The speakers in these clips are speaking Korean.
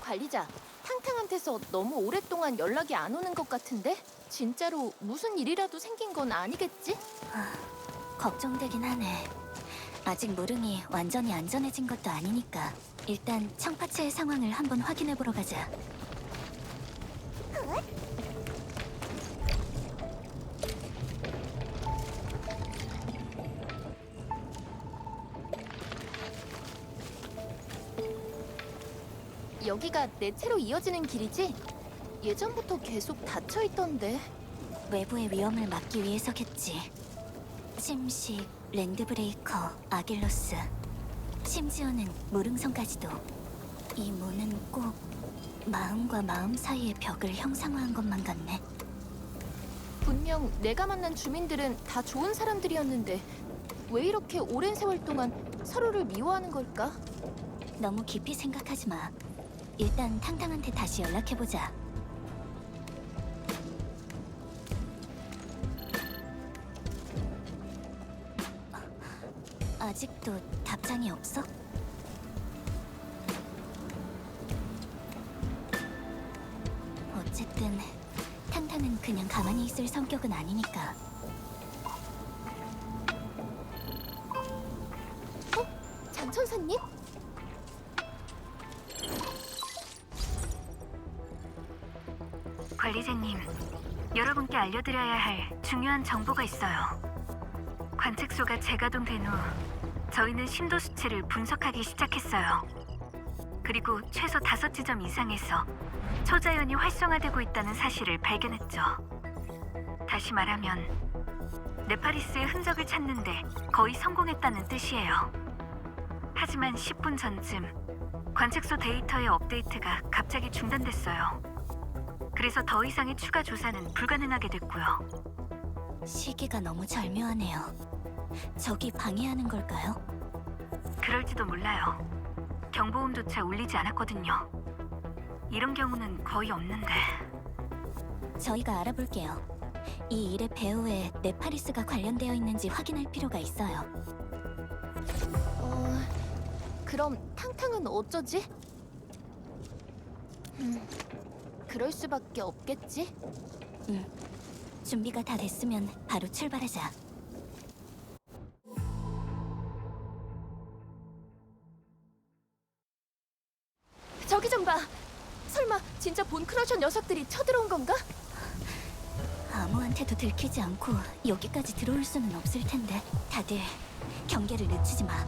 관리자, 탕탕한테서 너무 오랫동안 연락이 안 오는 것 같은데? 진짜로 무슨 일이라도 생긴 건 아니겠지? 걱정되긴 하네. 아직 무릉이 완전히 안전해진 것도 아니니까 일단 청파체의 상황을 한번 확인해보러 가자. 여기가 내 채로 이어지는 길이지? 예전부터 계속 닫혀있던데. 외부의 위험을 막기 위해서겠지. 침식, 랜드브레이커, 아길로스, 심지어는 무릉성까지도. 이 문은 꼭 마음과 마음 사이의 벽을 형상화한 것만 같네. 분명 내가 만난 주민들은 다 좋은 사람들이었는데 왜 이렇게 오랜 세월 동안 서로를 미워하는 걸까? 너무 깊이 생각하지 마. 일단 탕탕한테 다시 연락해보자. 아직도 답장이 없어? 어쨌든 탕탕은 그냥 가만히 있을 성격은 아니니까. 장천사님? 관리자님, 여러분께 알려드려야 할 중요한 정보가 있어요. 관측소가 재가동된 후 저희는 심도 수치를 분석하기 시작했어요. 그리고 최소 5지점 이상에서 초자연이 활성화되고 있다는 사실을 발견했죠. 다시 말하면 네파리스의 흔적을 찾는데 거의 성공했다는 뜻이에요. 하지만 10분 전쯤 관측소 데이터의 업데이트가 갑자기 중단됐어요. 그래서 더 이상의 추가 조사는 불가능하게 됐고요. 시기가 너무 절묘하네요. 적이 방해하는 걸까요? 그럴지도 몰라요. 경보음조차 울리지 않았거든요. 이런 경우는 거의 없는데. 저희가 알아볼게요. 이 일의 배후에 네파리스가 관련되어 있는지 확인할 필요가 있어요. 그럼 탕탕은 어쩌지? 그럴 수밖에 없겠지? 준비가 다 됐으면 바로 출발하자. 저기 좀 봐! 설마 진짜 본크러셔 녀석들이 쳐들어온 건가? 아무한테도 들키지 않고 여기까지 들어올 수는 없을 텐데. 다들 경계를 늦추지 마.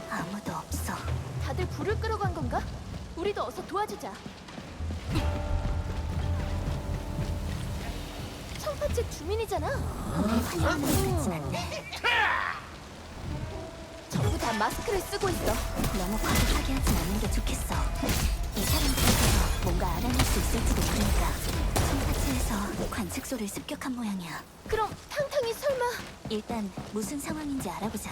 아무도 없어. 다들 불을 끄러 간 건가? 우리도 어서 도와주자. 청파체 주민이잖아. 환영하는 것 같진 않네. 전부 다 마스크를 쓰고 있어. 너무 과격하게 하진 않는 게 좋겠어. 이 사람들에게서 뭔가 알아낼 수 있을지도 모르니까. 청파체에서 관측소를 습격한 모양이야. 그럼 탕탕이 설마... 일단 무슨 상황인지 알아보자.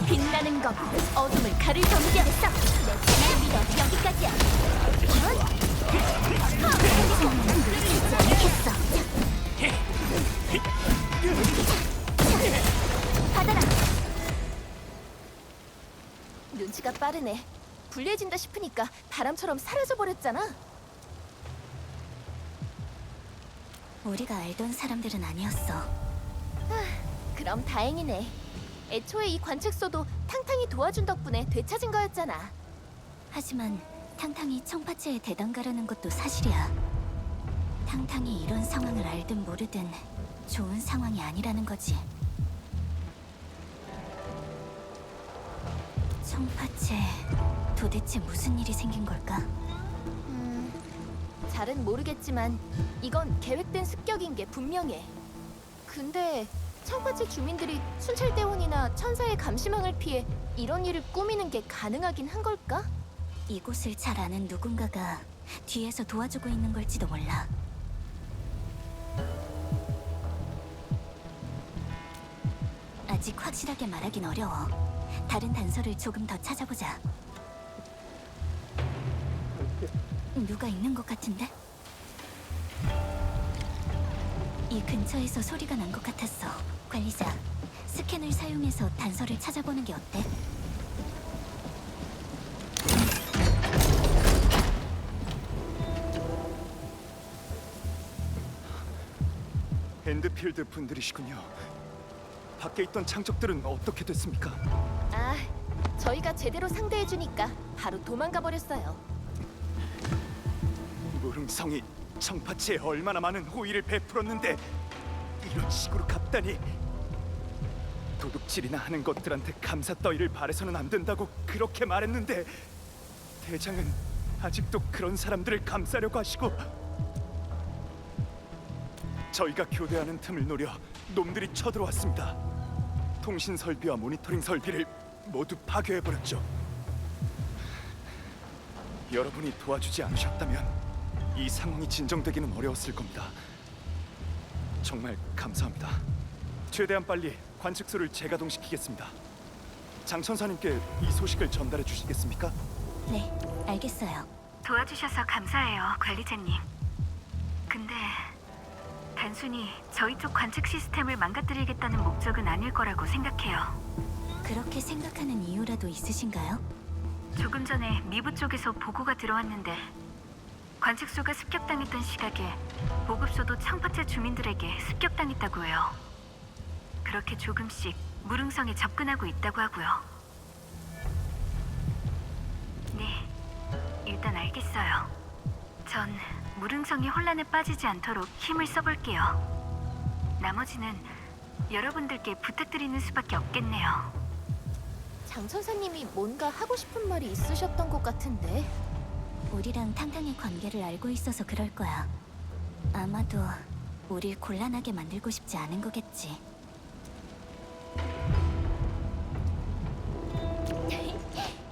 빛나는 것, 어둠을 가를 경계하겠어. 내 믿어, 여기까지야. 않겠어. 받아라. 눈치가 빠르네. 불리해진다 싶으니까 바람처럼 사라져버렸잖아. 우리가 알던 사람들은 아니었어. 그럼 다행이네. 애초에 이 관측소도 탕탕이 도와준 덕분에 되찾은 거였잖아. 하지만 탕탕이 청파체의 대단가라는 것도 사실이야. 탕탕이 이런 상황을 알든 모르든 좋은 상황이 아니라는 거지. 청파체 도대체 무슨 일이 생긴 걸까? 잘은 모르겠지만 이건 계획된 습격인 게 분명해. 근데 청파채 주민들이 순찰대원이나 천사의 감시망을 피해 이런 일을 꾸미는 게 가능하긴 한 걸까? 이곳을 잘 아는 누군가가 뒤에서 도와주고 있는 걸지도 몰라. 아직 확실하게 말하긴 어려워. 다른 단서를 조금 더 찾아보자. 누가 있는 것 같은데? 이 근처에서 소리가 난 것 같았어. 관리자, 스캔을 사용해서 단서를 찾아보는 게 어때? 엔드필드 분들이시군요. 밖에 있던 창적들은 어떻게 됐습니까? 아, 저희가 제대로 상대해주니까 바로 도망가 버렸어요. 무릉성이 청파치에 얼마나 많은 호의를 베풀었는데 이런 식으로 갚다니. 도둑질이나 하는 것들한테 감사 따위를 바래서는 안 된다고 그렇게 말했는데 대장은 아직도 그런 사람들을 감싸려고 하시고, 저희가 교대하는 틈을 노려 놈들이 쳐들어왔습니다. 통신 설비와 모니터링 설비를 모두 파괴해버렸죠. 여러분이 도와주지 않으셨다면 이 상황이 진정되기는 어려웠을 겁니다. 정말 감사합니다. 최대한 빨리 관측소를 재가동시키겠습니다. 장 천사님께 이 소식을 전달해 주시겠습니까? 네, 알겠어요. 도와주셔서 감사해요, 관리자님. 근데 단순히 저희 쪽 관측 시스템을 망가뜨리겠다는 목적은 아닐 거라고 생각해요. 그렇게 생각하는 이유라도 있으신가요? 조금 전에 미부 쪽에서 보고가 들어왔는데 관측소가 습격당했던 시각에 보급소도 청파채 주민들에게 습격당했다고 해요. 그렇게 조금씩 무릉성에 접근하고 있다고 하고요. 네, 일단 알겠어요. 전 무릉성이 혼란에 빠지지 않도록 힘을 써볼게요. 나머지는 여러분들께 부탁드리는 수밖에 없겠네요. 장 천사님이 뭔가 하고 싶은 말이 있으셨던 것 같은데. 우리랑 탕탕의 관계를 알고 있어서 그럴 거야. 아마도 우릴 곤란하게 만들고 싶지 않은 거겠지.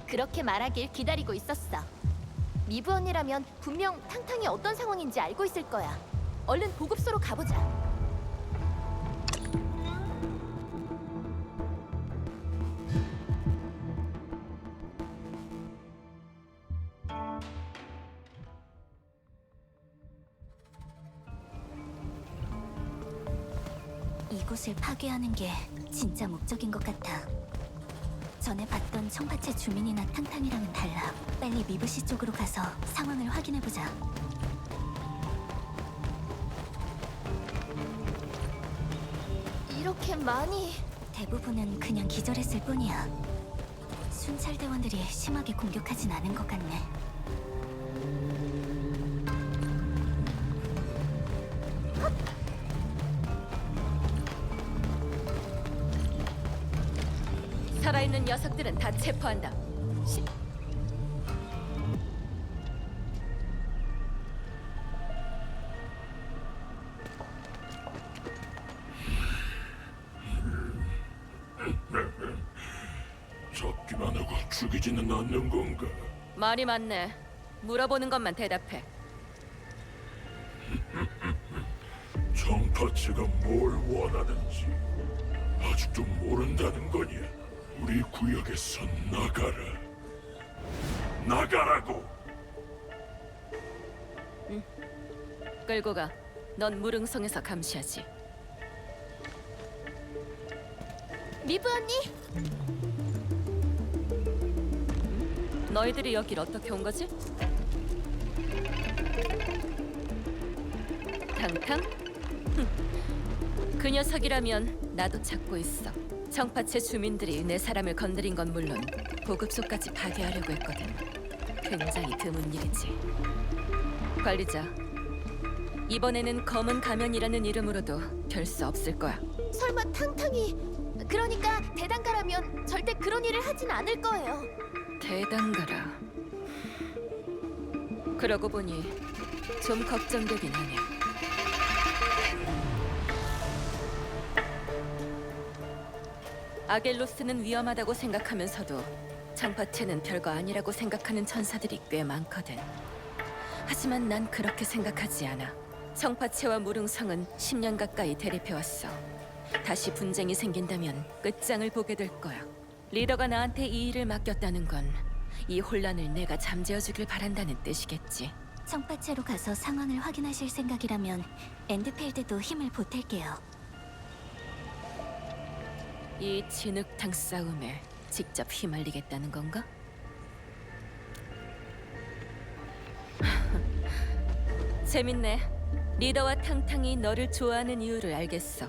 그렇게 말하길 기다리고 있었어. 미브 언니라면 분명 탕탕이 어떤 상황인지 알고 있을 거야. 얼른 보급소로 가보자. 이곳을 파괴하는 게 진짜 목적인 것 같아. 전에 봤던 청파채 주민이나 탕탕이랑은 달라. 빨리 미브시 쪽으로 가서 상황을 확인해보자. 이렇게 많이... 대부분은 그냥 기절했을 뿐이야. 순찰대원들이 심하게 공격하진 않은 것 같네. 살아있는 녀석들은 다 체포한다. 잡기만 하고 죽이지는 않는 건가? 말이 많네. 물어보는 것만 대답해. 청파체가 뭘 원하는지 아직도 모른다는 거냐? 우리 구역에서 나가라. 나가라고! 끌고 가. 넌 무릉성에서 감시하지. 미브 언니! 너희들이 여길 어떻게 온 거지? 탕탕? 그 녀석이라면 나도 찾고 있어. 청파채 주민들이 내 사람을 건드린 건 물론 보급소까지 파괴하려고 했거든. 굉장히 드문 일이지. 관리자, 이번에는 검은 가면이라는 이름으로도 별 수 없을 거야. 설마 탕탕이... 그러니까 대단가라면 절대 그런 일을 하진 않을 거예요. 대단가라. 그러고 보니 좀 걱정되긴 하네. 아겔로스는 위험하다고 생각하면서도 청파체는 별거 아니라고 생각하는 천사들이 꽤 많거든. 하지만 난 그렇게 생각하지 않아. 청파체와 무릉성은 10년 가까이 대립해왔어. 다시 분쟁이 생긴다면 끝장을 보게 될 거야. 리더가 나한테 이 일을 맡겼다는 건 이 혼란을 내가 잠재워주길 바란다는 뜻이겠지. 청파체로 가서 상황을 확인하실 생각이라면 엔드필드도 힘을 보탤게요. 이 진흙탕 싸움에 직접 휘말리겠다는 건가? 재밌네. 리더와 탕탕이 너를 좋아하는 이유를 알겠어.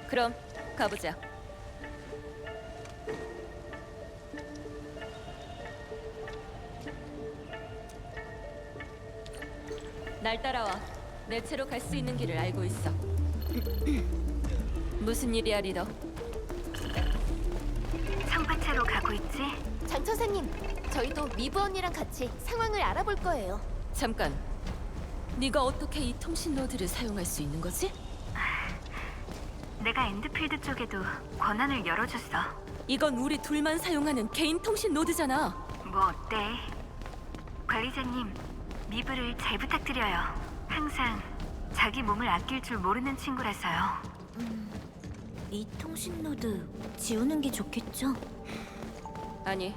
그럼 가보자. 날 따라와. 내 채로 갈 수 있는 길을 알고 있어. 무슨 일이야, 리더? 청파체로 가고 있지? 장 천사님, 저희도 미부 언니랑 같이 상황을 알아볼 거예요. 잠깐. 네가 어떻게 이 통신 노드를 사용할 수 있는 거지? 내가 엔드필드 쪽에도 권한을 열어줬어. 이건 우리 둘만 사용하는 개인 통신 노드잖아. 뭐 어때? 관리자님, 미브를 잘 부탁드려요. 항상 자기 몸을 아낄 줄 모르는 친구라서요. 이 통신 노드 지우는 게 좋겠죠? 아니,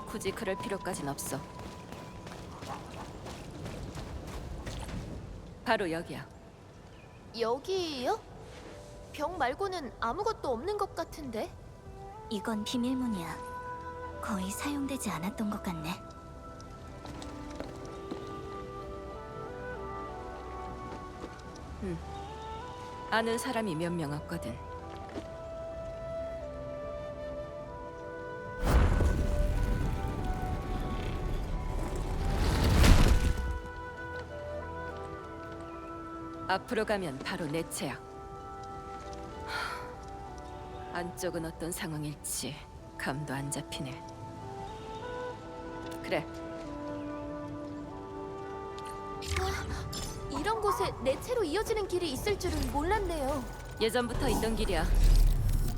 굳이 그럴 필요까진 없어. 바로 여기야. 여기요? 병 말고는 아무것도 없는 것 같은데? 이건 비밀문이야. 거의 사용되지 않았던 것 같네. 아는 사람이 몇 명 없거든. 앞으로 가면 바로 내 채야. 안쪽은 어떤 상황일지 감도 안 잡히네. 그래, 이런 곳에 내 채로 이어지는 길이 있을 줄은 몰랐네요. 예전부터 있던 길이야.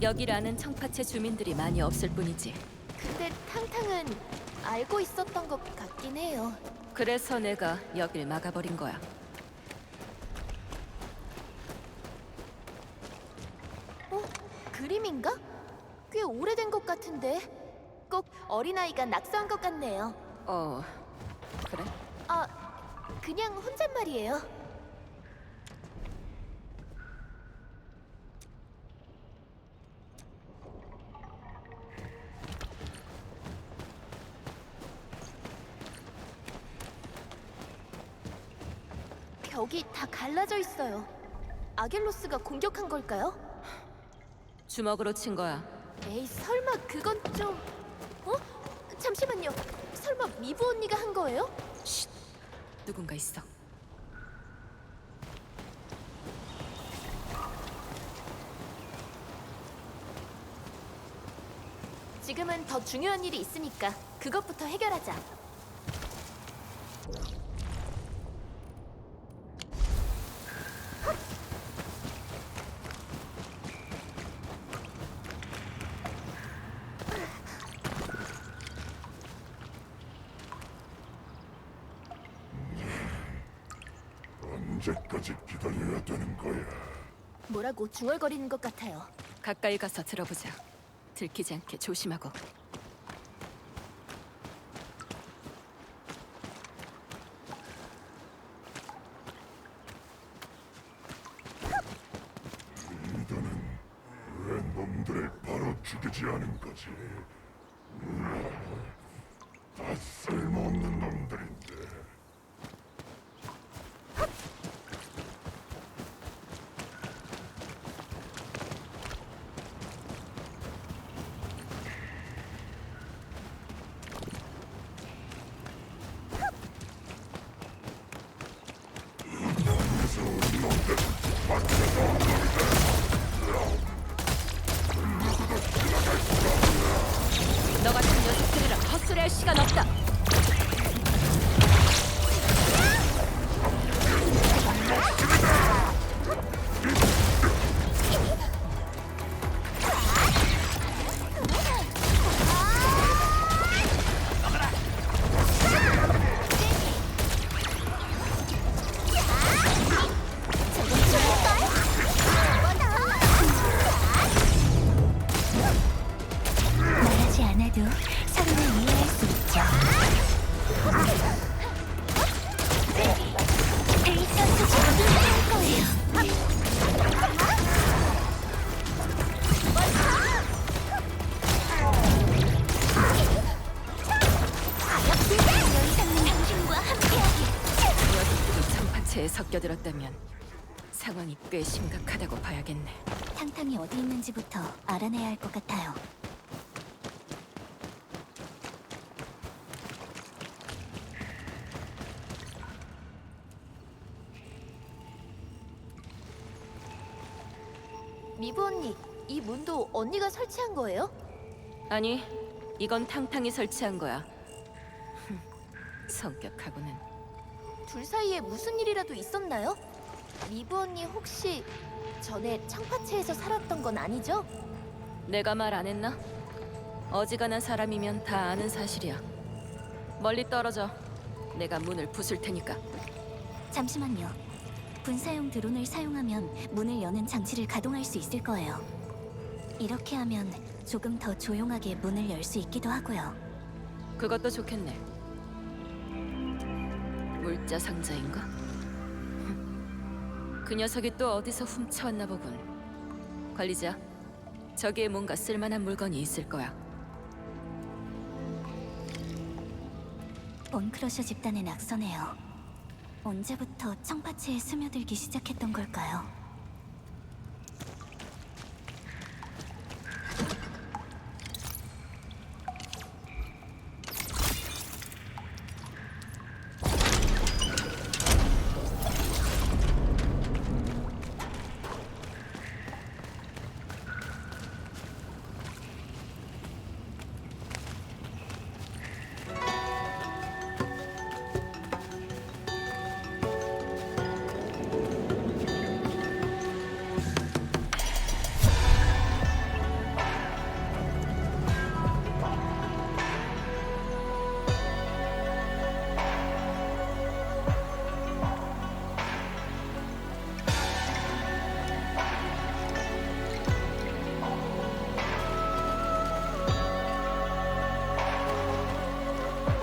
여길 아는 청파체 주민들이 많이 없을 뿐이지. 근데 탕탕은 알고 있었던 것 같긴 해요. 그래서 내가 여길 막아버린 거야. 그림인가? 꽤 오래된 것 같은데. 꼭 어린아이가 낙서한 것 같네요. 그래? 아, 그냥 혼잣말이에요. 벽이 다 갈라져 있어요. 아겔로스가 공격한 걸까요? 주먹으로 친 거야. 에이, 설마 그건 좀... 어? 잠시만요. 설마 미부 언니가 한 거예요? 누군가 있어. 지금은 더 중요한 일이 있으니까 그것부터 해결하자. 언제까지 기다려야 되는 거야? 뭐라고 중얼거리는 것 같아요. 가까이 가서 들어보자. 들키지 않게 조심하고. 리더는 왜 놈들을 바로 죽이지 않은 거지? 다 쓸모없는 놈들인데. 너 같은 녀석들이랑 헛소리할 시간 없다. 끼어들었다면 상황이 꽤 심각하다고 봐야겠네. 탕탕이 어디 있는지부터 알아내야 할 것 같아요. 미부 언니, 이 문도 언니가 설치한 거예요? 아니, 이건 탕탕이 설치한 거야. 성격하고는. 둘 사이에 무슨 일이라도 있었나요? 미부 언니 혹시 전에 청파체에서 살았던 건 아니죠? 내가 말 안 했나? 어지간한 사람이면 다 아는 사실이야. 멀리 떨어져. 내가 문을 부술 테니까. 잠시만요. 분사용 드론을 사용하면 문을 여는 장치를 가동할 수 있을 거예요. 이렇게 하면 조금 더 조용하게 문을 열 수 있기도 하고요. 그것도 좋겠네. 물자 상자인가? 그 녀석이 또 어디서 훔쳐왔나 보군. 관리자, 저기에 뭔가 쓸만한 물건이 있을 거야. 본크러셔 집단의 낙서네요. 언제부터 청파체에 스며들기 시작했던 걸까요?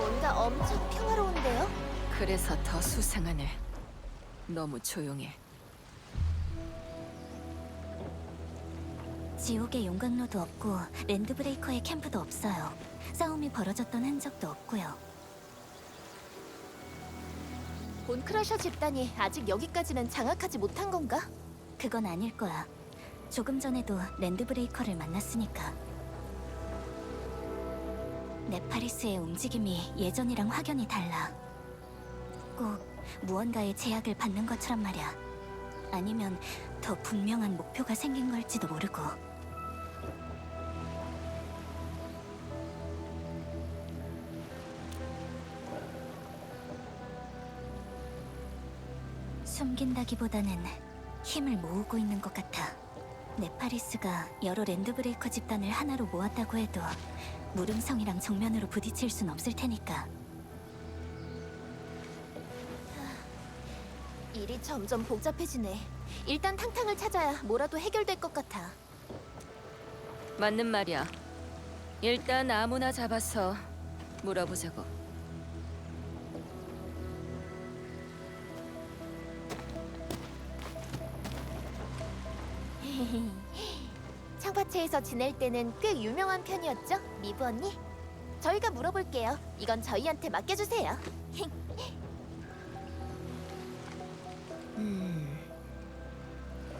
뭔가 엄청 평화로운데요? 그래서 더 수상하네. 너무 조용해. 지옥의 용광로도 없고 랜드브레이커의 캠프도 없어요. 싸움이 벌어졌던 흔적도 없고요. 본크러셔 집단이 아직 여기까지는 장악하지 못한 건가? 그건 아닐 거야. 조금 전에도 랜드브레이커를 만났으니까. 네파리스의 움직임이 예전이랑 확연히 달라. 꼭 무언가의 제약을 받는 것처럼 말이야. 아니면 더 분명한 목표가 생긴 걸지도 모르고. 숨긴다기보다는 힘을 모으고 있는 것 같아. 네파리스가 여러 랜드브레이커 집단을 하나로 모았다고 해도 무릉성이랑 정면으로 부딪힐 순 없을 테니까. 일이 점점 복잡해지네. 일단 탕탕을 찾아야 뭐라도 해결될 것 같아. 맞는 말이야. 일단 아무나 잡아서 물어보자고. 청파체에서 지낼 때는 꽤 유명한 편이었죠, 미부 언니? 저희가 물어볼게요. 이건 저희한테 맡겨주세요.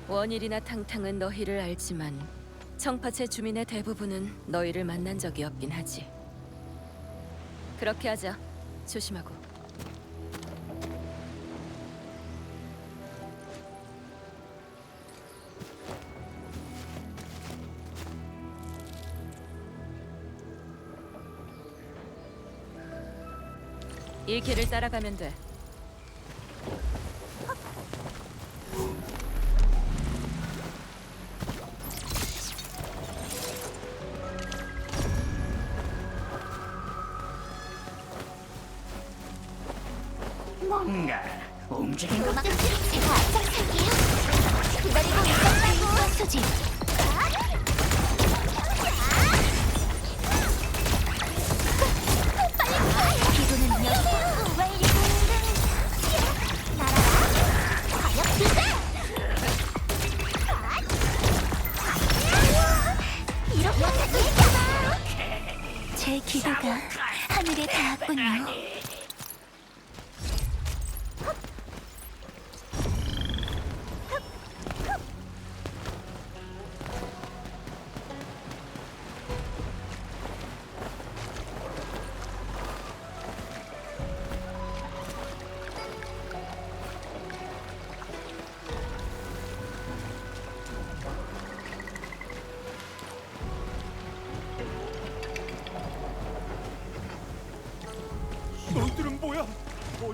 원일이나 탕탕은 너희를 알지만 청파체 주민의 대부분은 너희를 만난 적이 없긴 하지. 그렇게 하자. 조심하고. 이 길을 따라가면 돼. 뭔가 움직인 것 같아. 제가 앞장설게요. 기다리고 있었다고. 소지. 기분은 여기. 제 기도가 하늘에 닿았군요.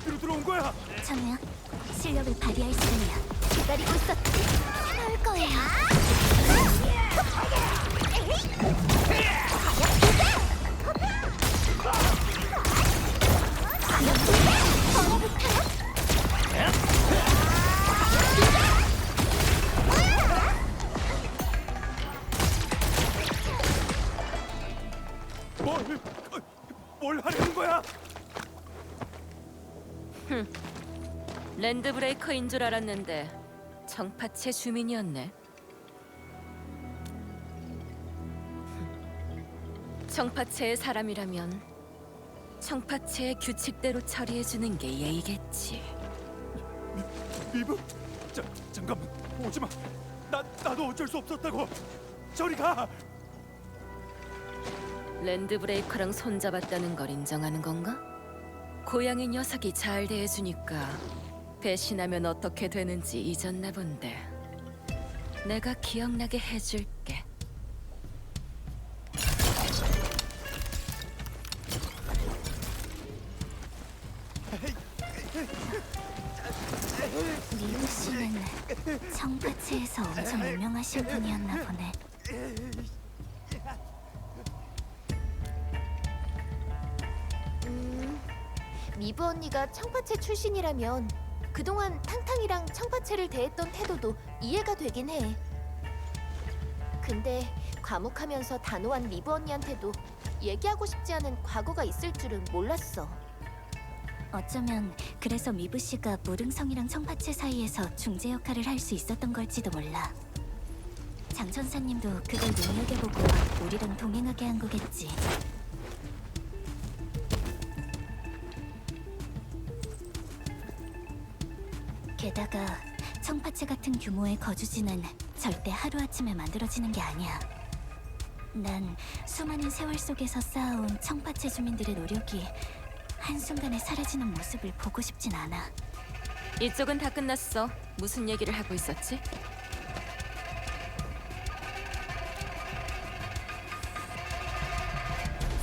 어디로 들어온 거야? 찬우야, 실력을 발휘할 시간이야. 기다리고 있었지. 나올 거예요. 뭘 하려는 거야? 랜드 브레이커인 줄 알았는데 청파체 주민이었네. 청파체의 사람이라면 청파체의 규칙대로 처리해주는 게 예의겠지. 미브? 잠깐만 오지 마. 나도 어쩔 수 없었다고. 저리 가. 랜드 브레이커랑 손잡았다는 걸 인정하는 건가? 고양이 녀석이 잘 대해주니까 배신하면 어떻게 되는지 잊었나 본데. 내가 기억나게 해줄게. 리우 씨는 청파체에서 엄청 유명하신 분이었나 보네. 미브 언니가 청파체 출신이라면 그동안 탕탕이랑 청파체를 대했던 태도도 이해가 되긴 해. 근데 과묵하면서 단호한 미브 언니한테도 얘기하고 싶지 않은 과거가 있을 줄은 몰랐어. 어쩌면 그래서 미브 씨가 무릉성이랑 청파체 사이에서 중재 역할을 할 수 있었던 걸지도 몰라. 장 천사님도 그걸 눈여겨보고 우리랑 동행하게 한 거겠지. 게다가 청파체 같은 규모의 거주지는 절대 하루아침에 만들어지는 게 아니야. 난 수많은 세월 속에서 쌓아온 청파체 주민들의 노력이 한순간에 사라지는 모습을 보고 싶진 않아. 이쪽은 다 끝났어. 무슨 얘기를 하고 있었지?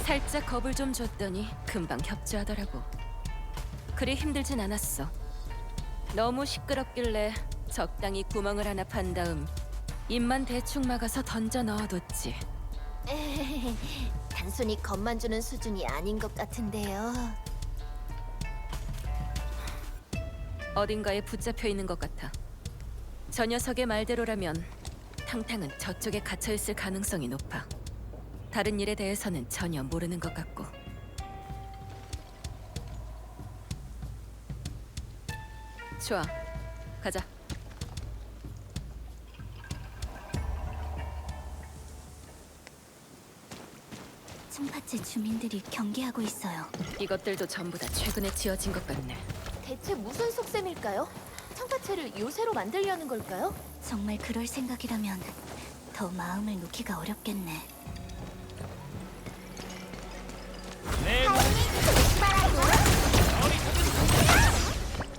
살짝 겁을 좀 줬더니 금방 협조하더라고. 그리 힘들진 않았어. 너무 시끄럽길래 적당히 구멍을 하나 판 다음 입만 대충 막아서 던져 넣어뒀지. 단순히 겁만 주는 수준이 아닌 것 같은데요. 어딘가에 붙잡혀 있는 것 같아. 저 녀석의 말대로라면 탕탕은 저쪽에 갇혀 있을 가능성이 높아. 다른 일에 대해서는 전혀 모르는 것 같고. 좋아, 가자. 청파체 주민들이 경계하고 있어요. 이것들도 전부 다 최근에 지어진 것 같네. 대체 무슨 속셈일까요? 청파체를 요새로 만들려는 걸까요? 정말 그럴 생각이라면 더 마음을 놓기가 어렵겠네.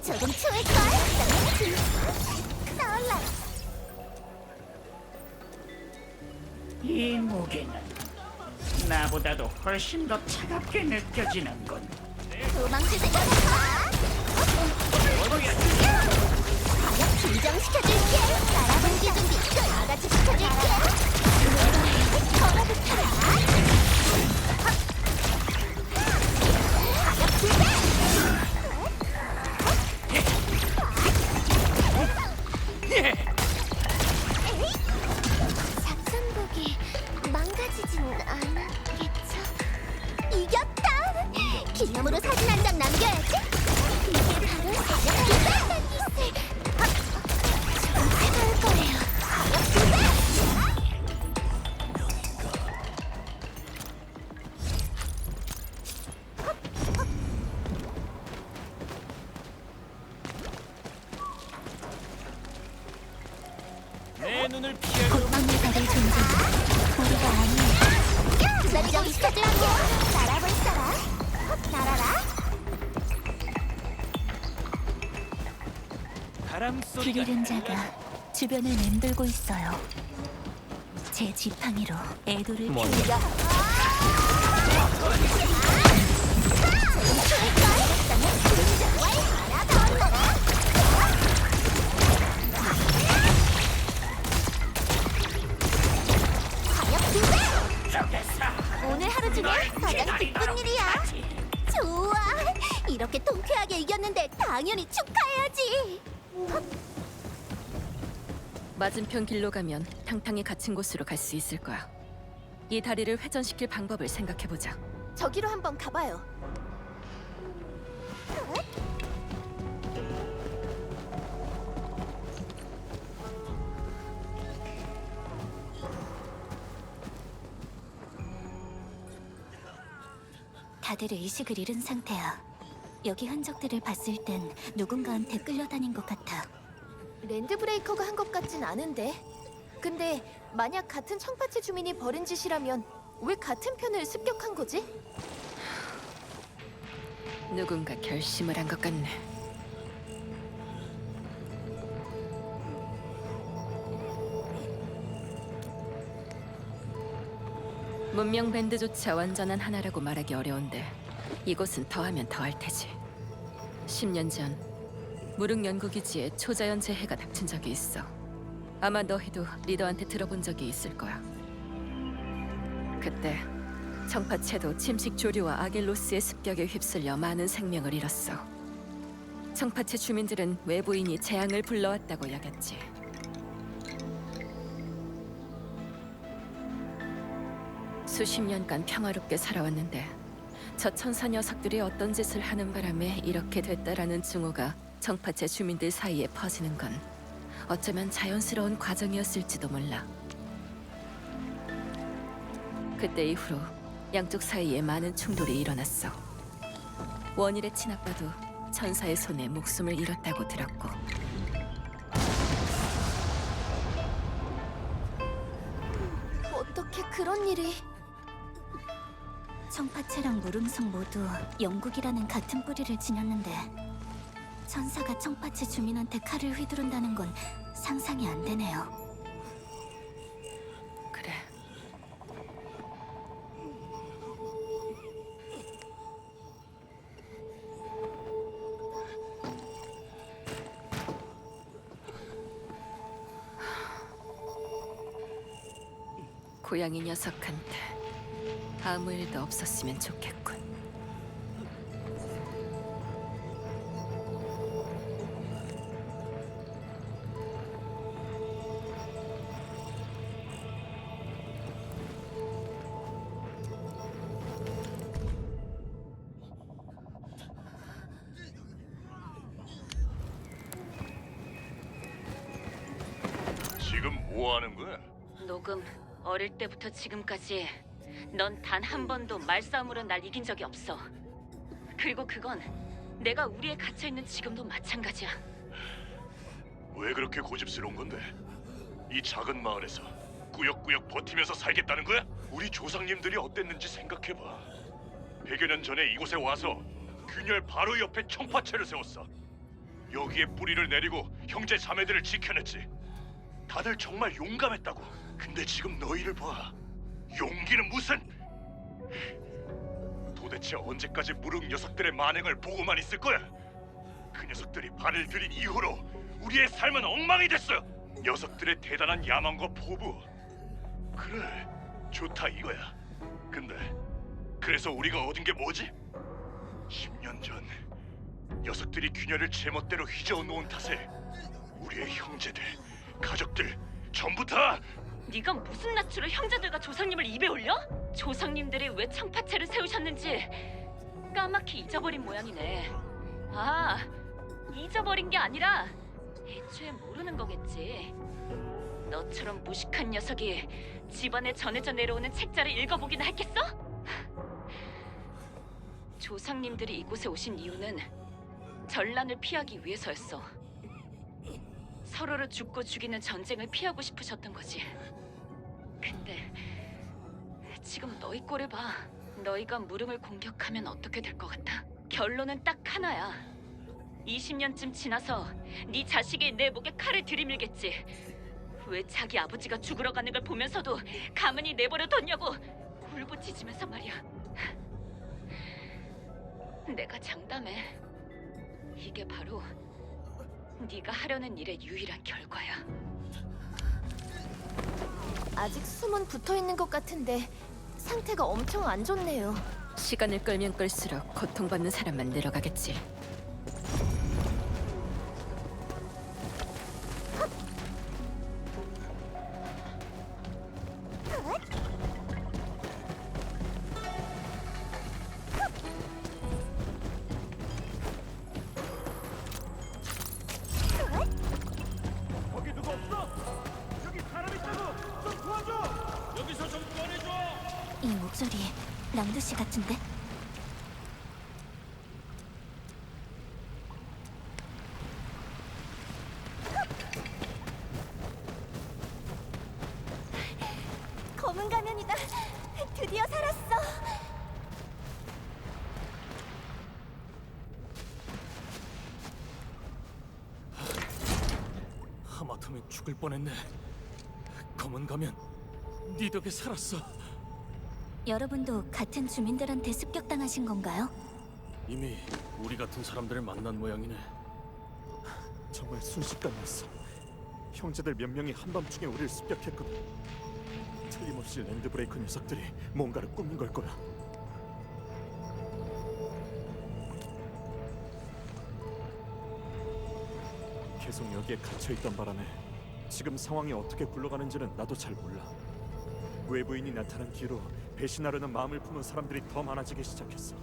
조금 추울걸? 나올라. 이 무게는 나보다도 훨씬 더 차갑게 느껴지는군. 도망칠 생각할까? 가격 긴장시켜줄게. 날아보기 준비 다 같이 시켜줄게. 걸어붙어라. 가격 준비. 작전복이 망가지진 않았겠죠? 이겼다! 기념으로 사진 한 장 남겨야지. 이게 바로 사격 기세. 조금 차가울 거예요. 사격 기세. 내 눈을 피해. 고통을 받을 존재는 우리가 아니야. 기다리고 있어줄게. 날아볼 사람. 날아라. 바람 소리가. 길 잃은 자가 주변을 맴돌고 있어요. 제 지팡이로 애도를 피우려. 조금 추울걸? 그렇다면 그림자 완료. 게 가장 기쁜 일이야. 좋아. 이렇게 통쾌하게 이겼는데 당연히 축하해야지. 맞은편 길로 가면 탕탕이 갇힌 곳으로 갈 수 있을 거야. 이 다리를 회전시킬 방법을 생각해보자. 저기로 한번 가봐요. 다들 의식을 잃은 상태야. 여기 흔적들을 봤을 땐 누군가한테 끌려다닌 것 같아. 랜드브레이커가 한 것 같진 않은데. 근데 만약 같은 청파체 주민이 벌인 짓이라면 왜 같은 편을 습격한 거지? 누군가 결심을 한 것 같네. 문명 밴드조차 완전한 하나라고 말하기 어려운데 이곳은 더하면 더할 테지. 10년 전 무릉 연구기지에 초자연 재해가 닥친 적이 있어. 아마 너희도 리더한테 들어본 적이 있을 거야. 그때 청파체도 침식 조류와 아겔로스의 습격에 휩쓸려 많은 생명을 잃었어. 청파체 주민들은 외부인이 재앙을 불러왔다고 여겼지. 수십 년간 평화롭게 살아왔는데 저 천사 녀석들이 어떤 짓을 하는 바람에 이렇게 됐다라는 증오가 청파체 주민들 사이에 퍼지는 건 어쩌면 자연스러운 과정이었을지도 몰라. 그때 이후로 양쪽 사이에 많은 충돌이 일어났어. 원일의 친아빠도 천사의 손에 목숨을 잃었다고 들었고. 어떻게 그런 일이... 청파체랑 무릉성 모두 영국이라는 같은 뿌리를 지녔는데 천사가 청파체 주민한테 칼을 휘두른다는 건 상상이 안 되네요. 그래. 고양이 녀석한테 아무 일도 없었으면 좋겠군. 지금 뭐 하는 거야? 녹음. 어릴 때부터 지금까지 넌 단 한 번도 말싸움으로 날 이긴 적이 없어. 그리고 그건 내가 우리에 갇혀 있는 지금도 마찬가지야. 왜 그렇게 고집스러운 건데? 이 작은 마을에서 꾸역꾸역 버티면서 살겠다는 거야? 우리 조상님들이 어땠는지 생각해봐. 100여 년 전에 이곳에 와서 균열 바로 옆에 청파체를 세웠어. 여기에 뿌리를 내리고 형제 자매들을 지켜냈지. 다들 정말 용감했다고. 근데 지금 너희를 봐. 용기는 무슨? 도대체 언제까지 무릉 녀석들의 만행을 보고만 있을 거야? 그 녀석들이 발을 들인 이후로 우리의 삶은 엉망이 됐어. 녀석들의 대단한 야망과 포부. 그래, 좋다 이거야. 근데 그래서 우리가 얻은 게 뭐지? 10년 전 녀석들이 균열을 제멋대로 휘저어 놓은 탓에 우리의 형제들, 가족들 전부 다 네가 무슨 낯으로 형제들과 조상님을 입에 올려? 조상님들이 왜 청파체를 세우셨는지 까맣게 잊어버린 모양이네. 아, 잊어버린 게 아니라 애초에 모르는 거겠지. 너처럼 무식한 녀석이 집안에 전해져 내려오는 책자를 읽어보기나 했겠어? 조상님들이 이곳에 오신 이유는 전란을 피하기 위해서였어. 서로를 죽고 죽이는 전쟁을 피하고 싶으셨던 거지. 근데 지금 너희 꼴을 봐. 너희가 무릉을 공격하면 어떻게 될 것 같아? 결론은 딱 하나야. 20년쯤 지나서 네 자식이 내 목에 칼을 들이밀겠지. 왜 자기 아버지가 죽으러 가는 걸 보면서도 가만히 내버려 뒀냐고 울부짖으면서 말이야. 내가 장담해. 이게 바로 네가 하려는 일의 유일한 결과야. 아직 숨은 붙어 있는 것 같은데 상태가 엄청 안 좋네요. 시간을 끌면 끌수록 고통받는 사람만 늘어가겠지. 거기 누구 없어? 여기 사람 있다고! 좀 도와줘! 여기서 좀 꺼내줘! 이 목소리 랑두 씨 같은데? 검은 가면이다. 드디어 살았어. 하마터면 죽을 뻔했네. 검은 가면 네 덕에 살았어. 여러분도 같은 주민들한테 습격당하신 건가요? 이미 우리 같은 사람들을 만난 모양이네. 정말 순식간이었어. 형제들 몇 명이 한밤중에 우리를 습격했거든. 틀림없이 랜드브레이커 녀석들이 뭔가를 꾸민 걸 거야. 계속 여기에 갇혀있던 바람에 지금 상황이 어떻게 굴러가는지는 나도 잘 몰라. 외부인이 나타난 뒤로 배신하려는 마음을 품은 사람들이 더 많아지기 시작했어.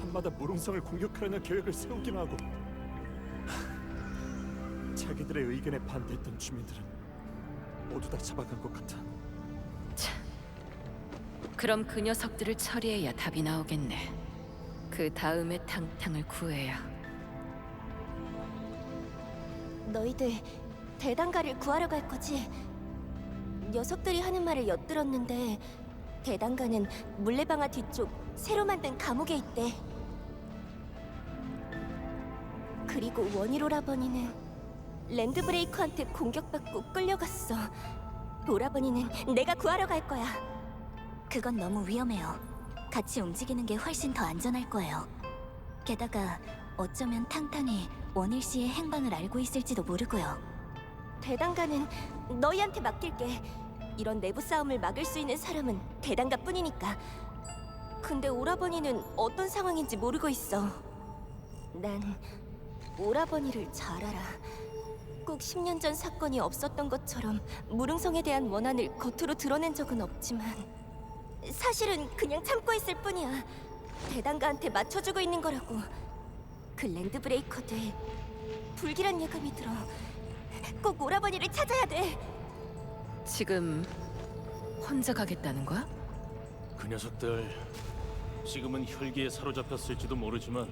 한마다 무릉성을 공격하려는 계획을 세우긴 하고, 자기들의 의견에 반대했던 주민들은 모두 다 잡아간 것 같아. 그럼 그 녀석들을 처리해야 답이 나오겠네. 그 다음에 탕탕을 구해야. 너희들 대단가를 구하러 갈 거지? 녀석들이 하는 말을 엿들었는데 대단가는 물레방아 뒤쪽 새로 만든 감옥에 있대. 그리고 원일 오라버니는 랜드브레이커한테 공격받고 끌려갔어. 오라버니는 내가 구하러 갈 거야. 그건 너무 위험해요. 같이 움직이는 게 훨씬 더 안전할 거예요. 게다가 어쩌면 탕탕이 원일 씨의 행방을 알고 있을지도 모르고요. 대단가는 너희한테 맡길게. 이런 내부 싸움을 막을 수 있는 사람은 대단가뿐이니까. 근데 오라버니는 어떤 상황인지 모르고 있어. 난 오라버니를 잘 알아. 꼭 10년 전 사건이 없었던 것처럼 무릉성에 대한 원한을 겉으로 드러낸 적은 없지만 사실은 그냥 참고 있을 뿐이야. 대단가한테 맞춰주고 있는 거라고. 그 랜드브레이커들 불길한 예감이 들어. 꼭 오라버니를 찾아야 돼. 지금 혼자 가겠다는 거야? 그 녀석들 지금은 혈기에 사로잡혔을지도 모르지만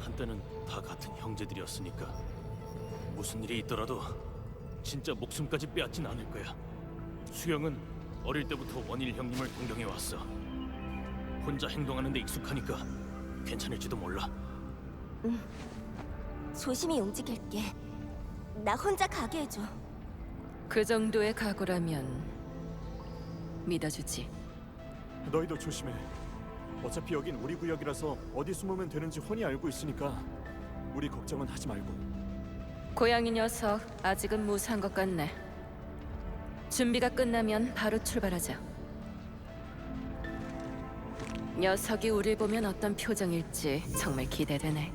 한때는 다 같은 형제들이었으니까 무슨 일이 있더라도 진짜 목숨까지 빼앗진 않을 거야. 수영은 어릴 때부터 원일 형님을 동경해 왔어. 혼자 행동하는 데 익숙하니까 괜찮을지도 몰라. 조심히 움직일게. 나 혼자 가게 해줘. 그 정도의 각오라면 믿어주지. 너희도 조심해. 어차피 여긴 우리 구역이라서 어디 숨으면 되는지 훤히 알고 있으니까 우리 걱정은 하지 말고. 고양이 녀석 아직은 무사한 것 같네. 준비가 끝나면 바로 출발하자. 녀석이 우릴 보면 어떤 표정일지 정말 기대되네.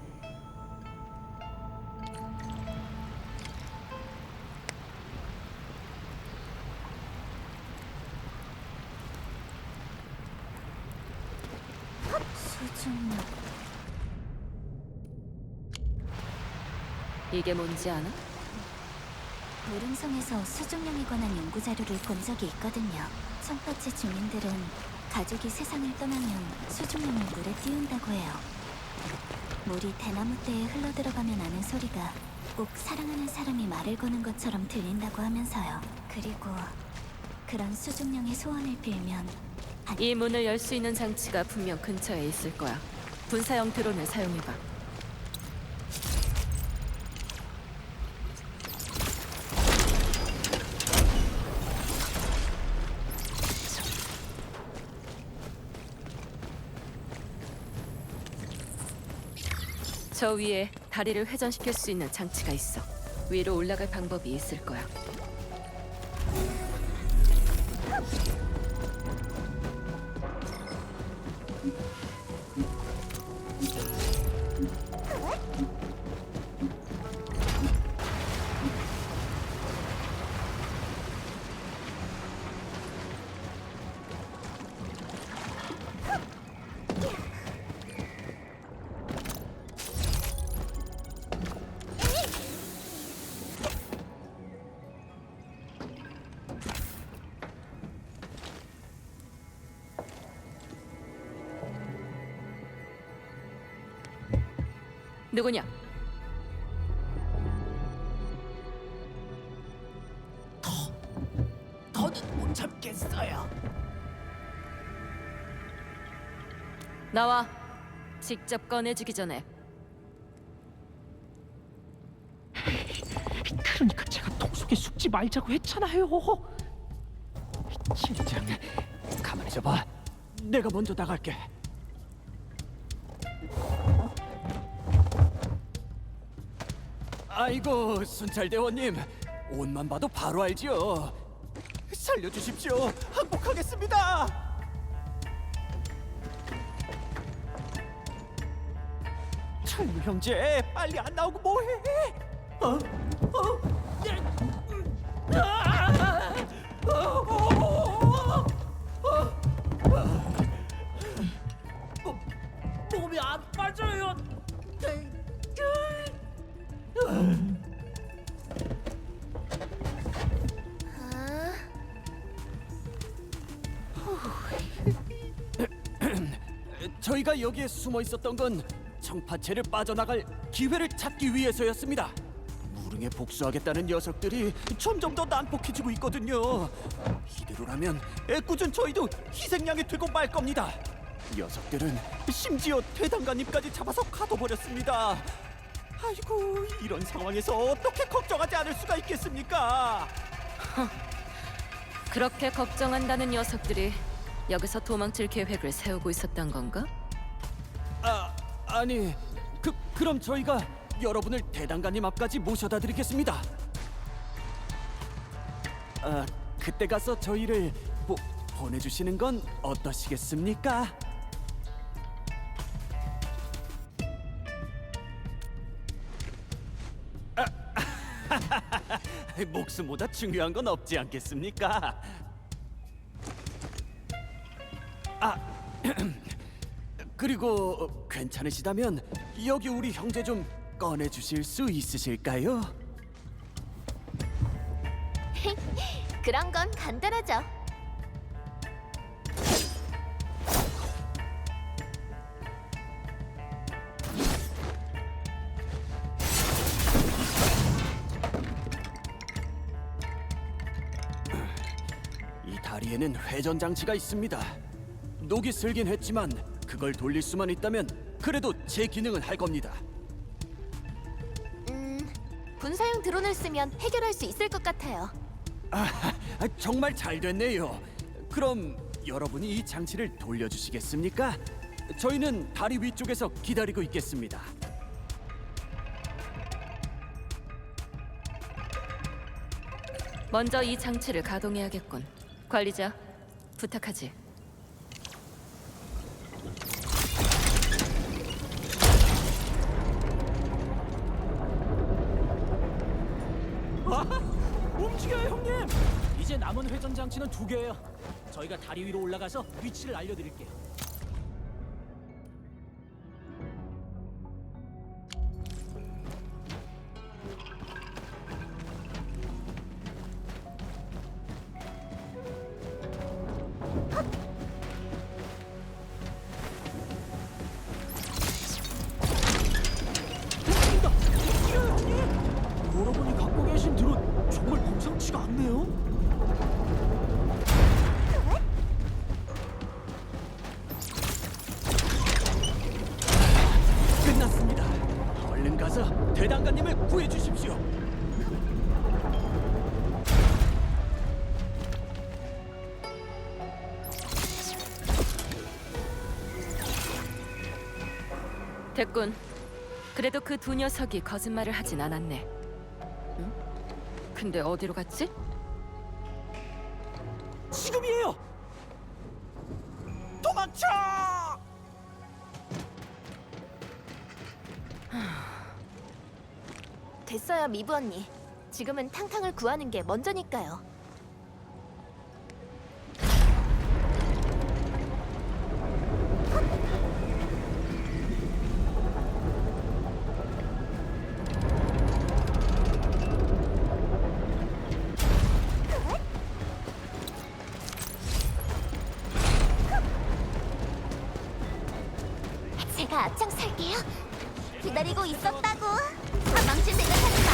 수중력. 이게 뭔지 아나? 무릉성에서 수중령에 관한 연구 자료를 본 적이 있거든요. 청파체 주민들은 가족이 세상을 떠나면 수중령을 물에 띄운다고 해요. 물이 대나무 떼에 흘러들어가면 나는 소리가 꼭 사랑하는 사람이 말을 거는 것처럼 들린다고 하면서요. 그리고 그런 수중령의 소원을 빌면 이 문을 열 수 있는 장치가 분명 근처에 있을 거야. 분사형 드론을 사용해봐. 저 위에 다리를 회전시킬 수 있는 장치가 있어. 위로 올라갈 방법이 있을 거야. 누구냐? 더는 못 참겠어요. 나와. 직접 꺼내주기 전에. 그러니까 제가 통 속에 숙지 말자고 했잖아요. 진작 가만히 있어봐. 내가 먼저 나갈게. 아이고 순찰대원님, 옷만 봐도 바로 알지요. 살려주십시오. 항복하겠습니다. 철무 형제, 빨리 안 나오고 뭐해? 몸이 안 빠져요. 저희가 여기에 숨어 있었던 건 청파체를 빠져나갈 기회를 찾기 위해서였습니다. 무릉에 복수하겠다는 녀석들이 점점 더 난폭해지고 있거든요. 이대로라면 애꿎은 저희도 희생양이 되고 말 겁니다. 녀석들은 심지어 대장관님까지 잡아서 가둬버렸습니다. 아이고, 이런 상황에서 어떻게 걱정하지 않을 수가 있겠습니까? 그렇게 걱정한다는 녀석들이 여기서 도망칠 계획을 세우고 있었던 건가? 아니, 그럼 저희가 여러분을 대장관님 앞까지 모셔다 드리겠습니다. 그때 가서 저희를 보내주시는 건 어떠시겠습니까? 목숨보다 중요한 건 없지 않겠습니까? 그리고 괜찮으시다면 여기 우리 형제 좀 꺼내 주실 수 있으실까요? 그런 건 간단하죠. 이 다리에는 회전 장치가 있습니다. 녹이 슬긴 했지만 그걸 돌릴 수만 있다면 그래도 제 기능은 할 겁니다. 분사용 드론을 쓰면 해결할 수 있을 것 같아요. 정말 잘 됐네요. 그럼 여러분이 이 장치를 돌려주시겠습니까? 저희는 다리 위쪽에서 기다리고 있겠습니다. 먼저 이 장치를 가동해야겠군. 관리자, 부탁하지. 움직여요, 형님! 이제 남은 회전 장치는 2개예요. 저희가 다리 위로 올라가서 위치를 알려드릴게요. 여러분이 갖고 계신 드론 정말 범상치가 않네요. 끝났습니다. 얼른 가서 대장관님을 구해 주십시오. 됐군. 그래도 그 두 녀석이 거짓말을 하진 않았네. 응? 근데 어디로 갔지? 지금이에요. 도망쳐! 됐어요, 미부 언니. 지금은 탕탕을 구하는 게 먼저니까요. 제가 앞장설게요. 기다리고 있었다고. 도망칠 생각하지 마.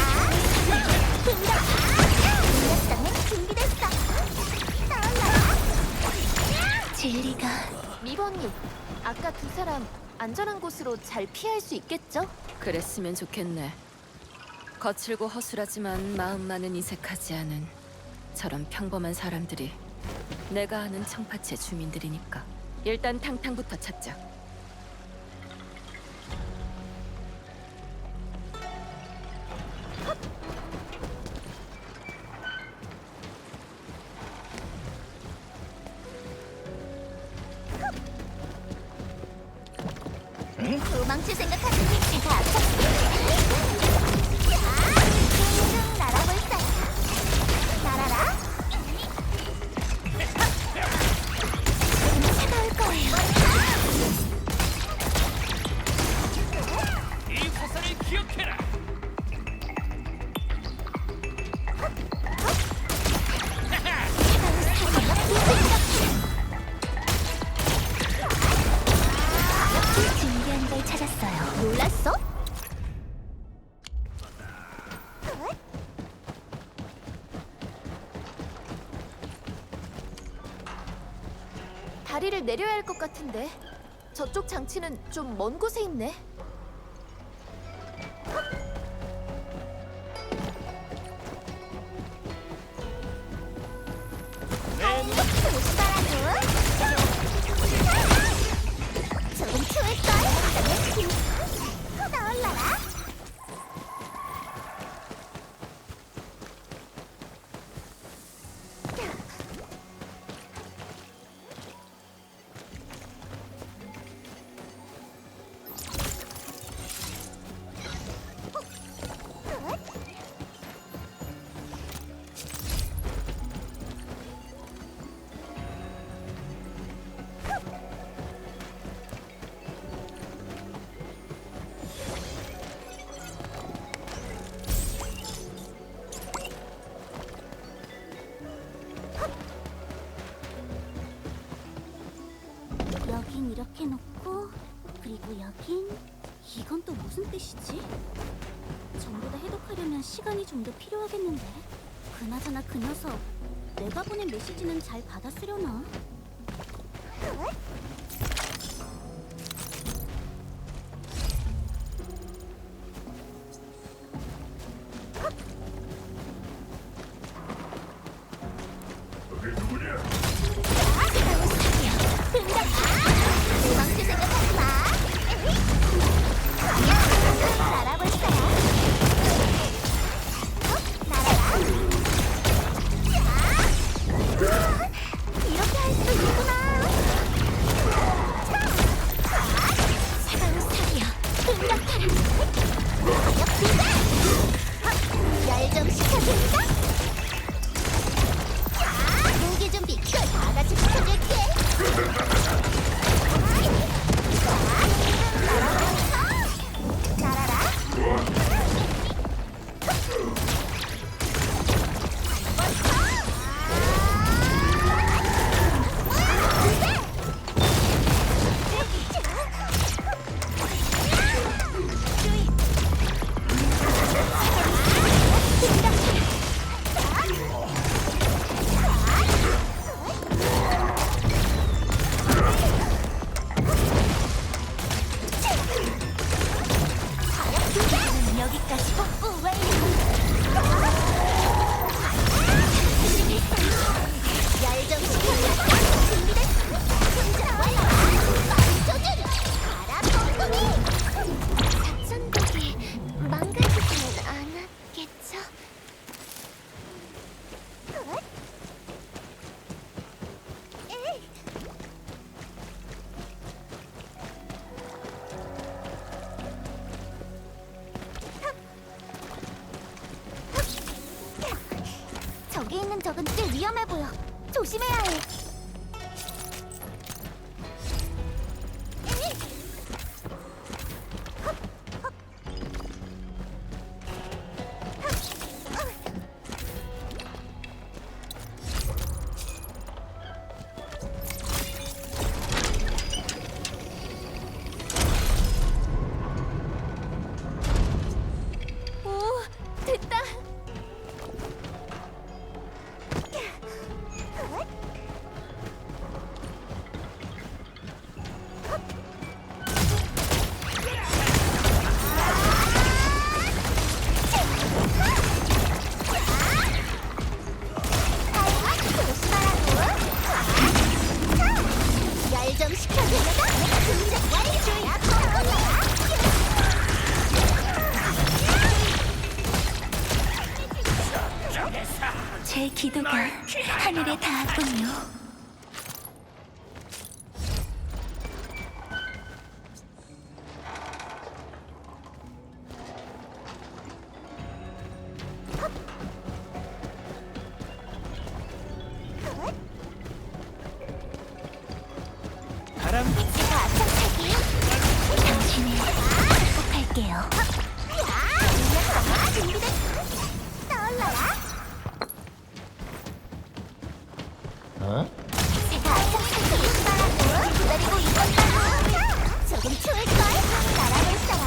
공격당은 준비됐어. 나올라. 진리가. 미로 언니, 아까 두 사람 안전한 곳으로 잘 피할 수 있겠죠? 그랬으면 좋겠네. 거칠고 허술하지만 마음만은 이색하지 않은 저런 평범한 사람들이 내가 아는 청파체 주민들이니까. 일단 탕탕부터 찾자. 도망칠 생각하지 제가 아팠지. 날아볼까? 날아라. 차가울 거예요. 이 화살을 기억해라. 준비한 걸 찾았어요. 놀랐어? 다리를 내려야 할 것 같은데. 저쪽 장치는 좀 먼 곳에 있네. 조심하라고. 조금 추울걸? 나올라라. 여긴 이렇게 놓고, 그리고 여긴 이건 또 무슨 뜻이지? 전부 다 해독하려면 시간이 좀 더 필요하겠는데. 그나저나 그 녀석 내가 보낸 메시지는 잘 받았으려나? 도망칠 생각하지 마. 날아볼까? 날아라. 이렇게 할 수도 있구나. 차가운 살이여, 공격하라. 열 좀 시켜줄까? 무기 준비 끝. 다 같이 시켜줄게. 여기까지. 열정 시켜줄까? 준비됐어. 조준! 가라, 뽕뽕이! 작전복이 망가지지는 않았겠죠? 저기 있는 적은 꽤 위험해 보여. 조심해야 해. 제 기도가 하늘에 닿았군요. 바람 제가 앞장서기 당신을 축복할게요. 준비됐어. 떠올라라. 제가 앞장서기 기다리고 있었다. 조금 추울걸? 따라갈 사람?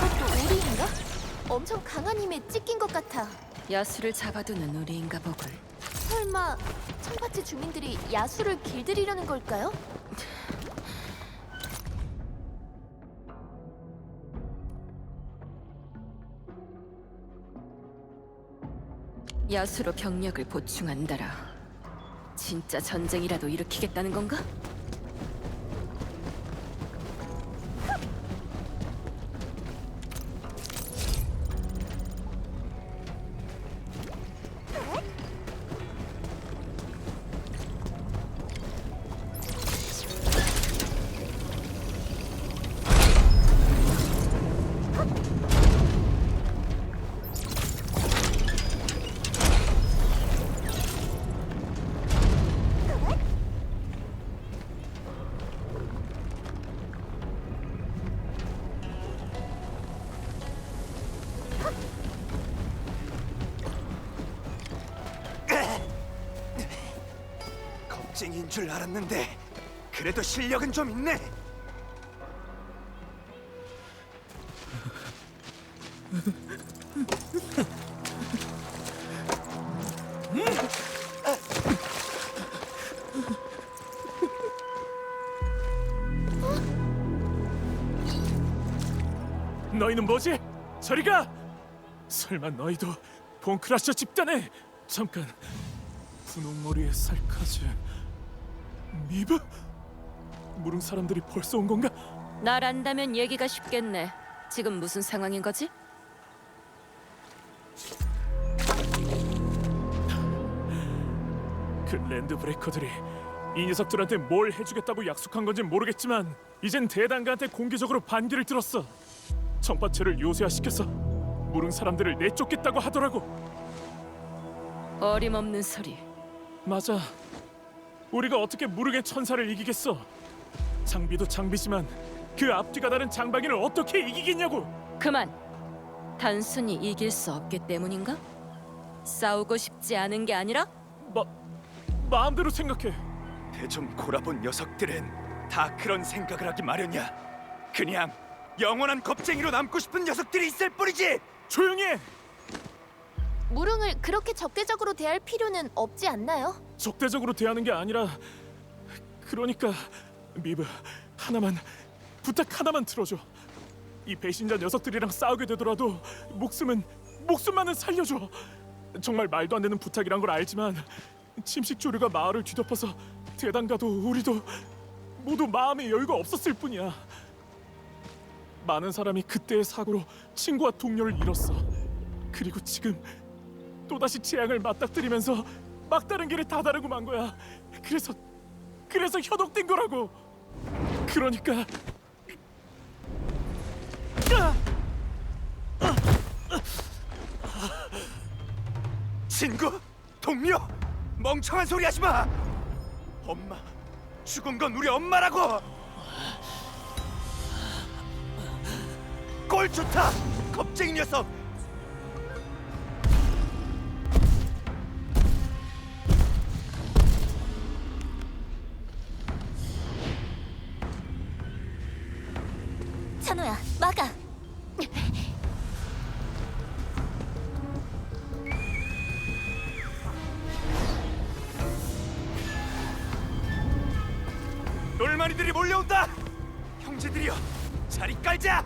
이것도 우리인가? 엄청 강한 힘에 찢긴 것 같아. 야수를 잡아두는 우리인가 보군. 설마 청파체 주민들이 야수를 길들이려는 걸까요? 야수로 병력을 보충한다라. 진짜 전쟁이라도 일으키겠다는 건가? 겁쟁이인 줄 알았는데 그래도 실력은 좀 있네. 너희는 뭐지? 저리 가! 설마 너희도 본크라셔 집단에 잠깐 분홍머리의 살카즈 미브? 무릉 사람들이 벌써 온 건가? 날 안다면 얘기가 쉽겠네. 지금 무슨 상황인 거지? 그 랜드 브레이커들이 이 녀석들한테 뭘 해주겠다고 약속한 건진 모르겠지만 이젠 대단가한테 공개적으로 반기를 들었어. 청파체를 요새화시켜서 무릉 사람들을 내쫓겠다고 하더라고. 어림없는 소리. 맞아. 우리가 어떻게 무릉의 천사를 이기겠어? 장비도 장비지만 그 앞뒤가 다른 장방이를 어떻게 이기겠냐고. 그만. 단순히 이길 수 없기 때문인가? 싸우고 싶지 않은 게 아니라? 마음대로 생각해. 대좀 골아본 녀석들은 다 그런 생각을 하기 마련이야. 그냥 영원한 겁쟁이로 남고 싶은 녀석들이 있을 뿐이지. 조용히 해. 무릉을 그렇게 적대적으로 대할 필요는 없지 않나요? 적대적으로 대하는 게 아니라 그러니까 미브 부탁 하나만 들어줘. 이 배신자 녀석들이랑 싸우게 되더라도 목숨만은 살려줘. 정말 말도 안 되는 부탁이란 걸 알지만 침식 조류가 마을을 뒤덮어서 대단가도 우리도 모두 마음의 여유가 없었을 뿐이야. 많은 사람이 그때의 사고로 친구와 동료를 잃었어. 그리고 지금 또다시 재앙을 맞닥뜨리면서 막다른 길을 다 다르고 만 거야. 그래서 현혹된 거라고. 그러니까 친구, 동료, 멍청한 소리 하지 마. 엄마, 죽은 건 우리 엄마라고. 꼴 좋다, 겁쟁이 녀석. 찬호야, 막아. 놀마니들이 몰려온다. 형제들이여, 자리 깔자.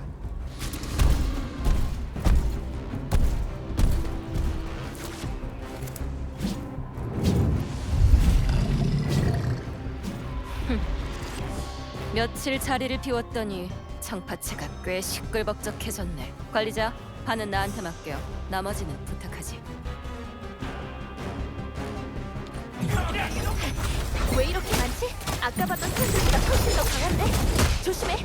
며칠 자리를 비웠더니 청파체가 꽤 시끌벅적해졌네. 관리자, 반은 나한테 맡겨. 나머지는 부탁하지. 왜 이렇게 많지? 아까 봤던 선수보다 훨씬 더 강한데? 조심해.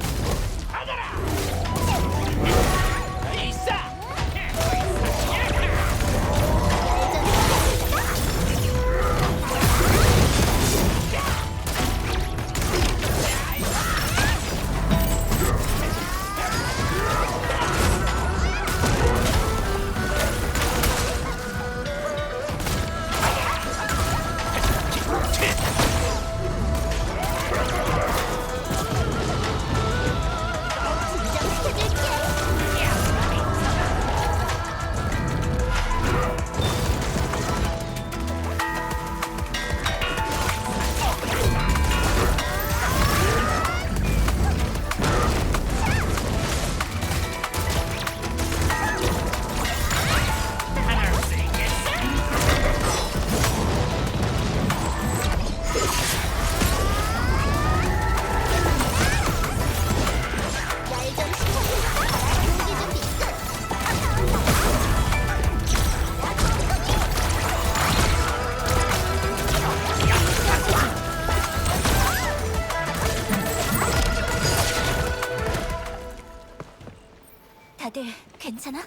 다들 괜찮아?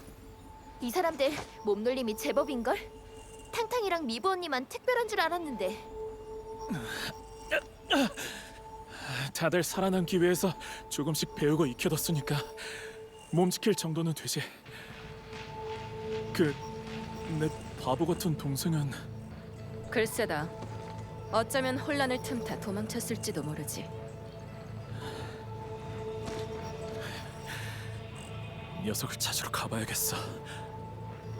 이 사람들 몸놀림이 제법인걸? 탕탕이랑 미부 언니만 특별한 줄 알았는데. 다들 살아남기 위해서 조금씩 배우고 익혀뒀으니까 몸 지킬 정도는 되지. 내 바보 같은 동생은 글쎄다. 어쩌면 혼란을 틈타 도망쳤을지도 모르지. 녀석을 찾으러 가봐야겠어.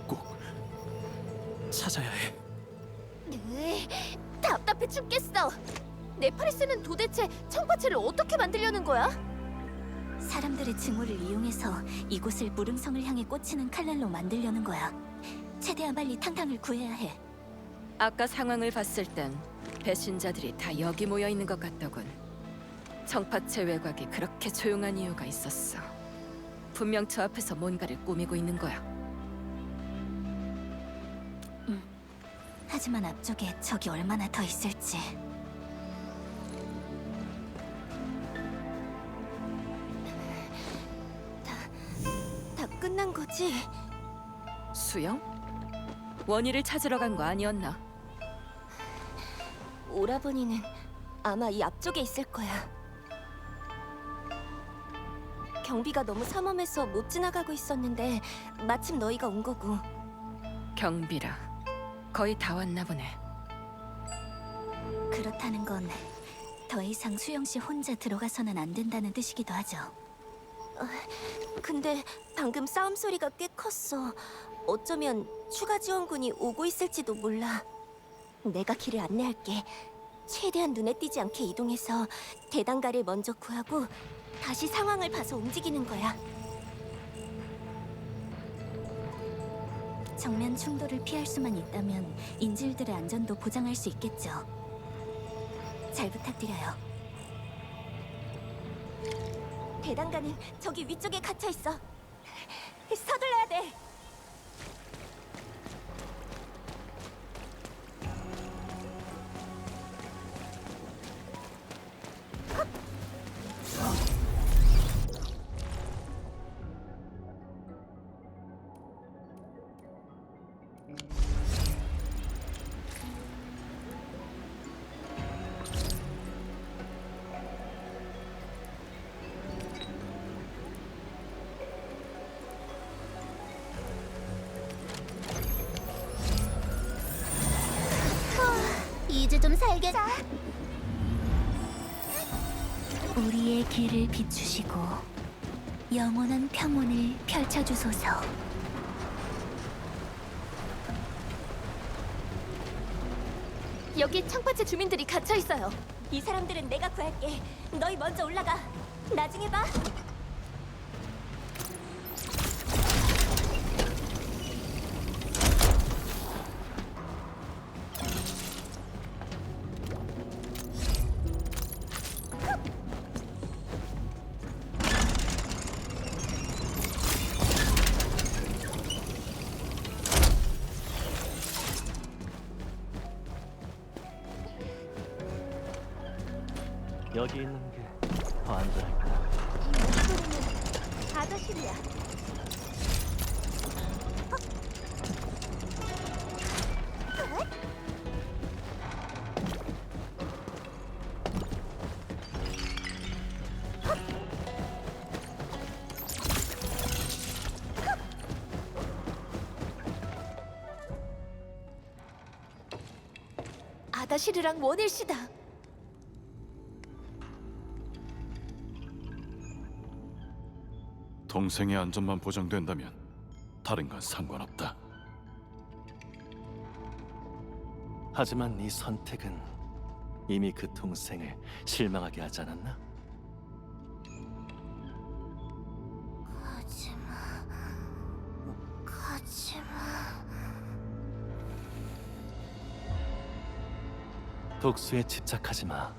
꼭 찾아야 해. 답답해 죽겠어. 네파리스는 도대체 청파체를 어떻게 만들려는 거야? 사람들의 증오를 이용해서 이곳을 무릉성을 향해 꽂히는 칼날로 만들려는 거야. 최대한 빨리 탕탕을 구해야 해. 아까 상황을 봤을 땐 배신자들이 다 여기 모여 있는 것 같더군. 청파체 외곽이 그렇게 조용한 이유가 있었어. 분명 저 앞에서 뭔가를 꾸미고 있는 거야. 하지만 앞쪽에 적이 얼마나 더 있을지. 다 끝난 거지? 수영? 원희를 찾으러 간 거 아니었나? 오라버니는 아마 이 앞쪽에 있을 거야. 경비가 너무 삼엄해서 못 지나가고 있었는데 마침 너희가 온 거고. 경비라. 거의 다 왔나 보네. 그렇다는 건 더 이상 수영 씨 혼자 들어가서는 안 된다는 뜻이기도 하죠. 근데 방금 싸움 소리가 꽤 컸어. 어쩌면 추가 지원군이 오고 있을지도 몰라. 내가 길을 안내할게. 최대한 눈에 띄지 않게 이동해서 대단가를 먼저 구하고 다시 상황을 봐서 움직이는 거야. 정면 충돌을 피할 수만 있다면 인질들의 안전도 보장할 수 있겠죠. 잘 부탁드려요. 대단가는 저기 위쪽에 갇혀 있어. 서둘러야 돼. 이제 좀 살겠다. 우리의 길을 비추시고 영원한 평온을 펼쳐주소서. 여기 청파체 주민들이 갇혀 있어요. 이 사람들은 내가 구할게. 너희 먼저 올라가. 나중에 봐. 여기 있는 게 더 안전할 거야. 목소리는 아저씨야. 아다시르랑 원일씨다. 동생의 안전만 보장된다면 다른 건 상관없다. 하지만 네 선택은 이미 그 동생을 실망하게 하지 않았나? 가지마. 독수에 집착하지 마.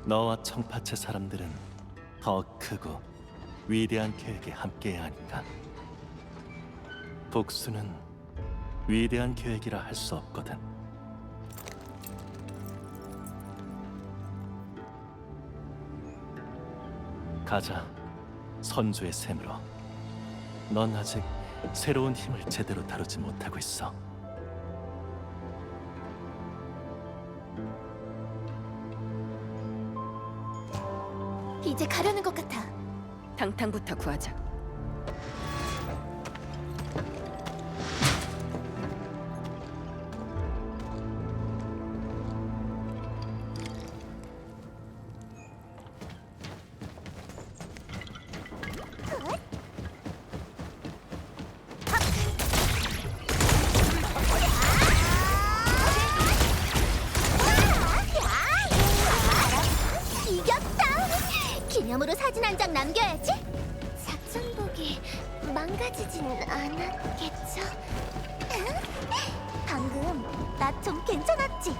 너와 청파체 사람들은 더 크고 위대한 계획에 함께해야 하니까. 복수는 위대한 계획이라 할 수 없거든. 가자, 선조의 샘으로. 넌 아직 새로운 힘을 제대로 다루지 못하고 있어. 이제 가려는 것 같아. 당탕부터 구하자. 이겼다! 기념으로 사진 한 장 남겨야지. 작전복이 망가지진 않았겠죠? 방금 나 좀 괜찮았지?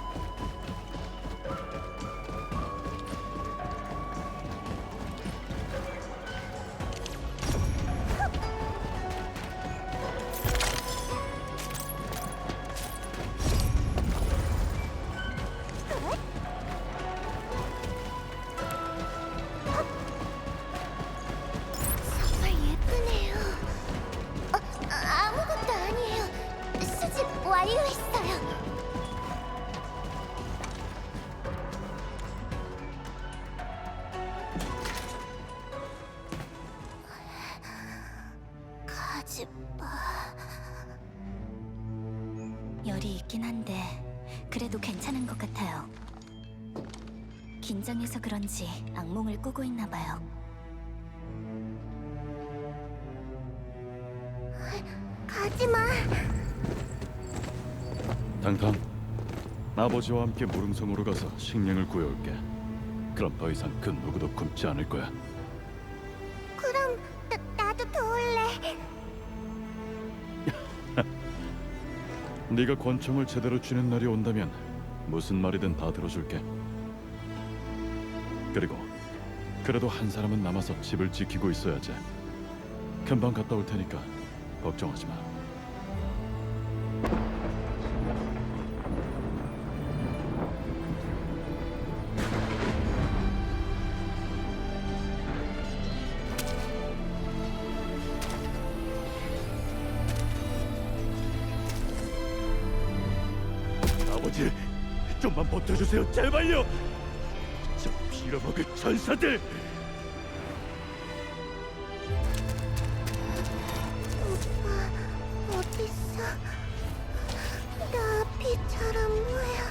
정말 예쁘네요. 아무것도 아니에요. 수집 완료했어요. 가지 마. 열이 있긴 한데 그래도 괜찮은 것 같아요. 긴장해서 그런지 악몽을 꾸고 있나 봐요. 가지 마. 당당, 아버지와 함께 무릉성으로 가서 식량을 구해올게. 그럼 더 이상 그 누구도 굶지 않을 거야. 그럼 나도 도울래. 네가 권총을 제대로 쥐는 날이 온다면 무슨 말이든 다 들어줄게. 그리고 그래도 한 사람은 남아서 집을 지키고 있어야지. 금방 갔다 올 테니까 걱정하지 마. 아버지, 좀만 버텨주세요, 제발요. 저 빌어먹을 전사들. 오빠 어딨어? 나 빛처럼 보여.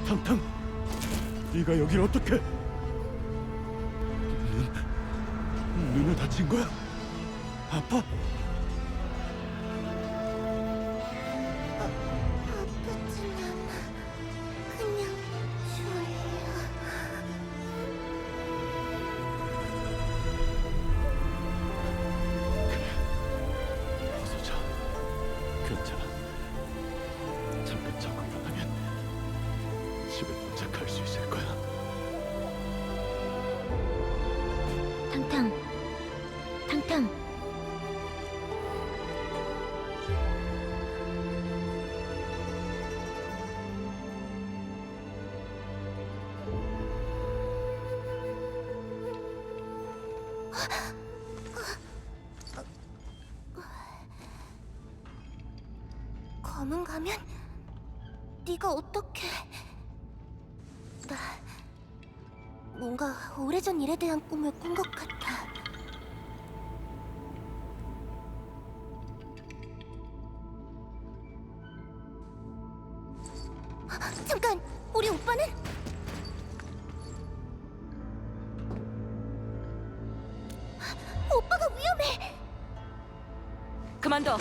탕탕, 네가 여길 어떻게? 눈을 다친 거야? 아파? 아프지만 그냥 졸려. 어서 자. 괜찮아. 잠깐 자고 일어나면 집에 도착할 수 있을 거야. 탕탕, 탕탕. 검은 가면? 네가 어떻게... 나... 뭔가 오래전 일에 대한 꿈을 꾼 것 같아. 잠깐! 우리 오빠는? 오빠가 위험해! 그만둬.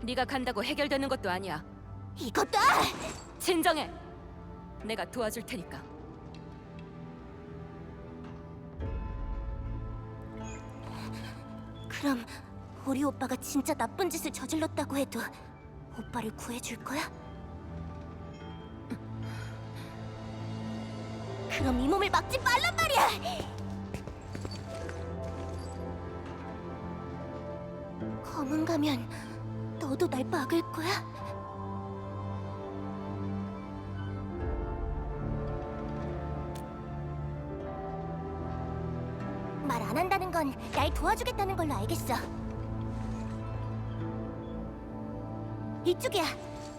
네가 간다고 해결되는 것도 아니야. 이것도! 진정해. 내가 도와줄 테니까. 그럼 우리 오빠가 진짜 나쁜 짓을 저질렀다고 해도 오빠를 구해줄 거야? 그럼 이 몸을 막지 말란 말이야! 검은 가면 너도 날 막을 거야? 말 안 한다는 건 날 도와주겠다는 걸로 알겠어. 이쪽이야.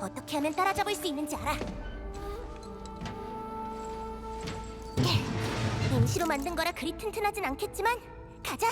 어떻게 하면 따라잡을 수 있는지 알아. 임시로 만든 거라 그리 튼튼하진 않겠지만 가자.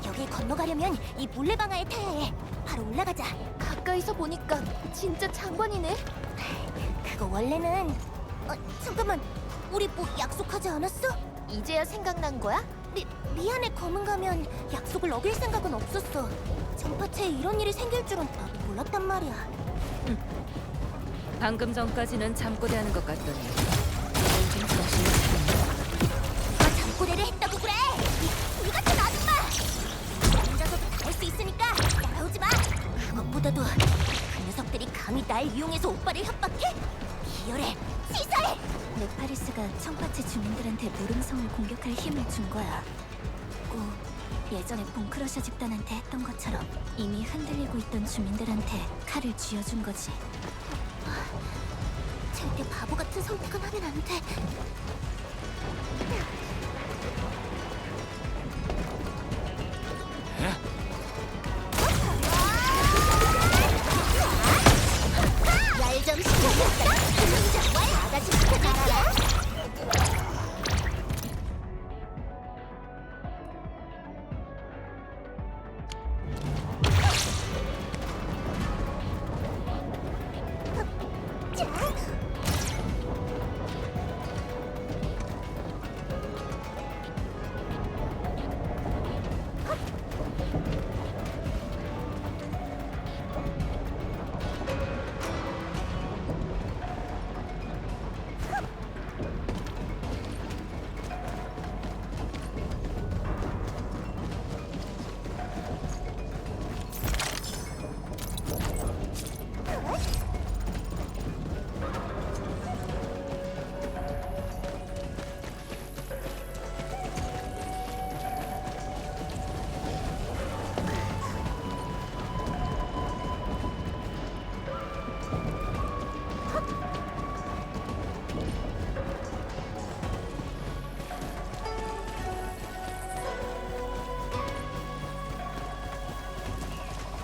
여길 건너가려면 이 물레방아에 타야 해. 바로 올라가자. 가까이서 보니까 진짜 장관이네. 그거 원래는... 잠깐만. 우리 뭐 약속하지 않았어? 이제야 생각난 거야? 미안해. 검은 가면 약속을 어길 생각은 없었어. 전파체에 이런 일이 생길 줄은 나도 몰랐단 말이야. 방금 전까지는 잠꼬대하는 것 같더니 이젠 좀 정신을 차렸네. 잠꼬대를 했다고 그래! 이 같은 아줌마! 혼자서도 다 할 수 있으니까 따라오지 마! 그것보다도 그 녀석들이 감히 날 이용해서 오빠를 협박해? 기열해! 시사해! 네파리스가 청파체 주민들한테 무릉성을 공격할 힘을 준 거야. 꼭 예전에 본크러셔 집단한테 했던 것처럼 이미 흔들리고 있던 주민들한테 칼을 쥐어준 거지. 절대 바보 같은 선택은 하면 안 돼. 날 좀 시켜줄까? 정말 아가씨 시켜줄게.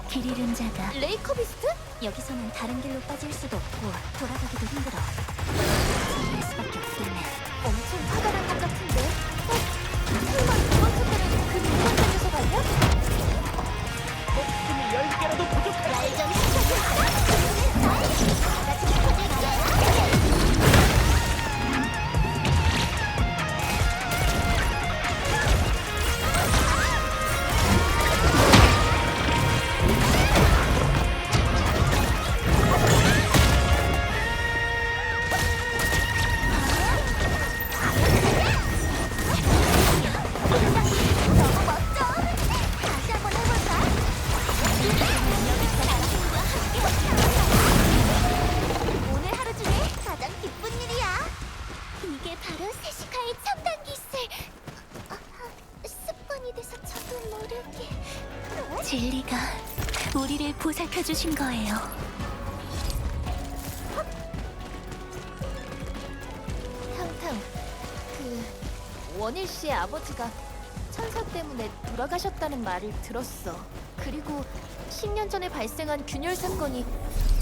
길 잃은 자가 레이커비스트? 여기서는 다른 길로 빠질 수도 없고 돌아가기도 힘들어. 참을 수밖에 없겠네. 엄청 화가 난 것 같은데? 설마 이번 것들은 그 누구한테 녀석 아니야? 힘이 10개라도 부족할... 날좀 시켜줄까? 다 같이 시켜줄게. 진리가 우리를 보살펴 주신 거예요. 탕탕, 원일 씨의 아버지가 천사 때문에 돌아가셨다는 말을 들었어. 그리고 10년 전에 발생한 균열 사건이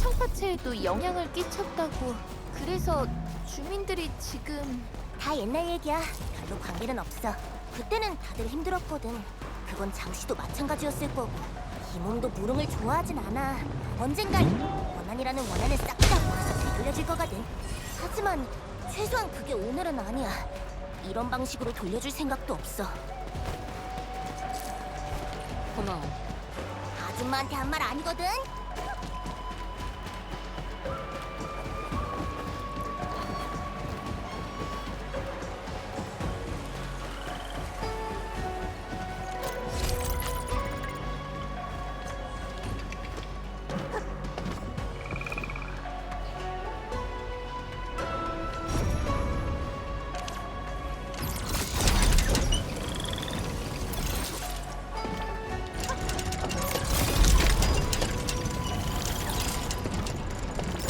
청파체에도 영향을 끼쳤다고. 그래서 주민들이 지금... 다 옛날 얘기야. 별로 관계는 없어. 그때는 다들 힘들었거든. 그건 장씨도 마찬가지였을 거고. 이 몸도 무릉을 좋아하진 않아. 언젠간 원한이라는 원한을 싹 다 모아서 되돌려줄 거거든. 하지만 최소한 그게 오늘은 아니야. 이런 방식으로 돌려줄 생각도 없어. 고마워. 아줌마한테 한 말 아니거든.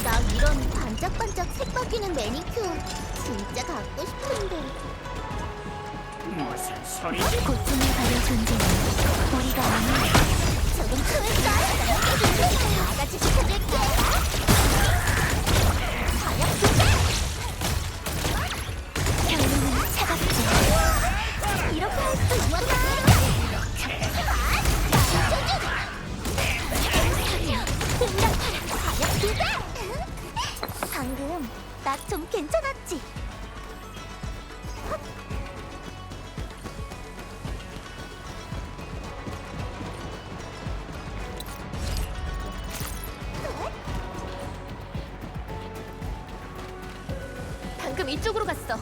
나 이런 반짝반짝 색 바뀌는 매니큐어 진짜 갖고 싶은데. 무슨 소리지? 고통을 받을 존재는 우리가 아니야. 조금 추울까? 다 같이 지켜줄게. 사격 소개! 결론은 차갑지. 이렇게 할 수 있어. 방금 나 좀 괜찮았지? 방금 이쪽으로 갔어.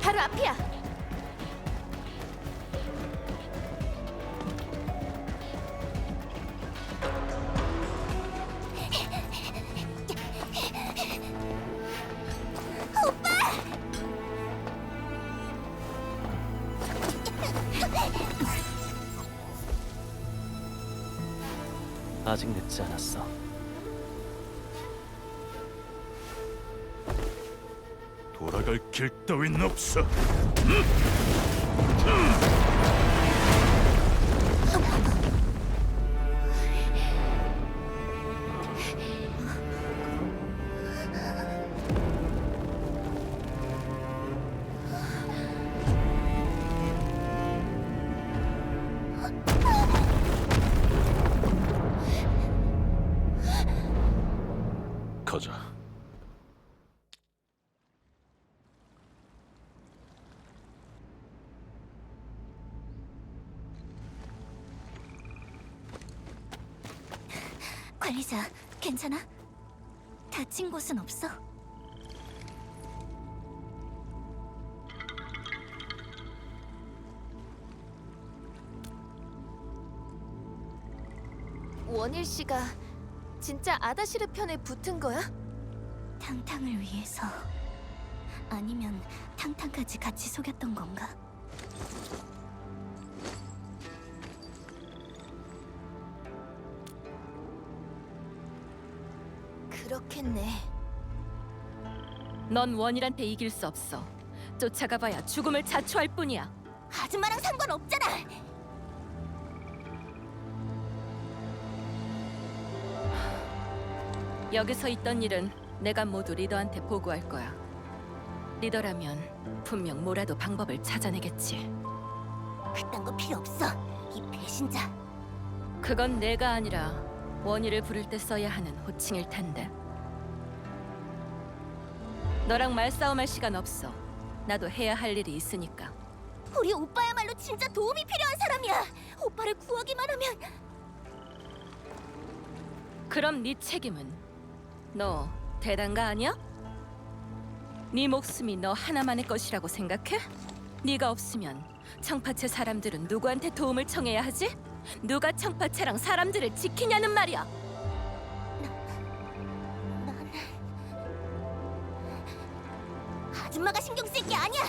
바로 앞이야. 아직 늦지 않았어. 돌아갈 길 따윈 없어. 가자. 관리자, 괜찮아? 다친 곳은 없어? 원일 씨가 진짜 아다시르 편에 붙은 거야? 탕탕을 위해서. 아니면 탕탕까지 같이 속였던 건가? 그렇겠네. 넌 원일한테 이길 수 없어. 쫓아가봐야 죽음을 자초할 뿐이야. 아줌마랑 상관없잖아! 여기서 있던 일은 내가 모두 리더한테 보고할 거야. 리더라면 분명 뭐라도 방법을 찾아내겠지. 그딴 거 필요 없어. 이 배신자. 그건 내가 아니라 원일을 부를 때 써야 하는 호칭일 텐데. 너랑 말싸움할 시간 없어. 나도 해야 할 일이 있으니까. 우리 오빠야말로 진짜 도움이 필요한 사람이야. 오빠를 구하기만 하면. 그럼 네 책임은 너 대단가 아니야? 네 목숨이 너 하나만의 것이라고 생각해? 네가 없으면 청파체 사람들은 누구한테 도움을 청해야 하지? 누가 청파체랑 사람들을 지키냐는 말이야. 난 아줌마가 신경 쓸 게 아니야.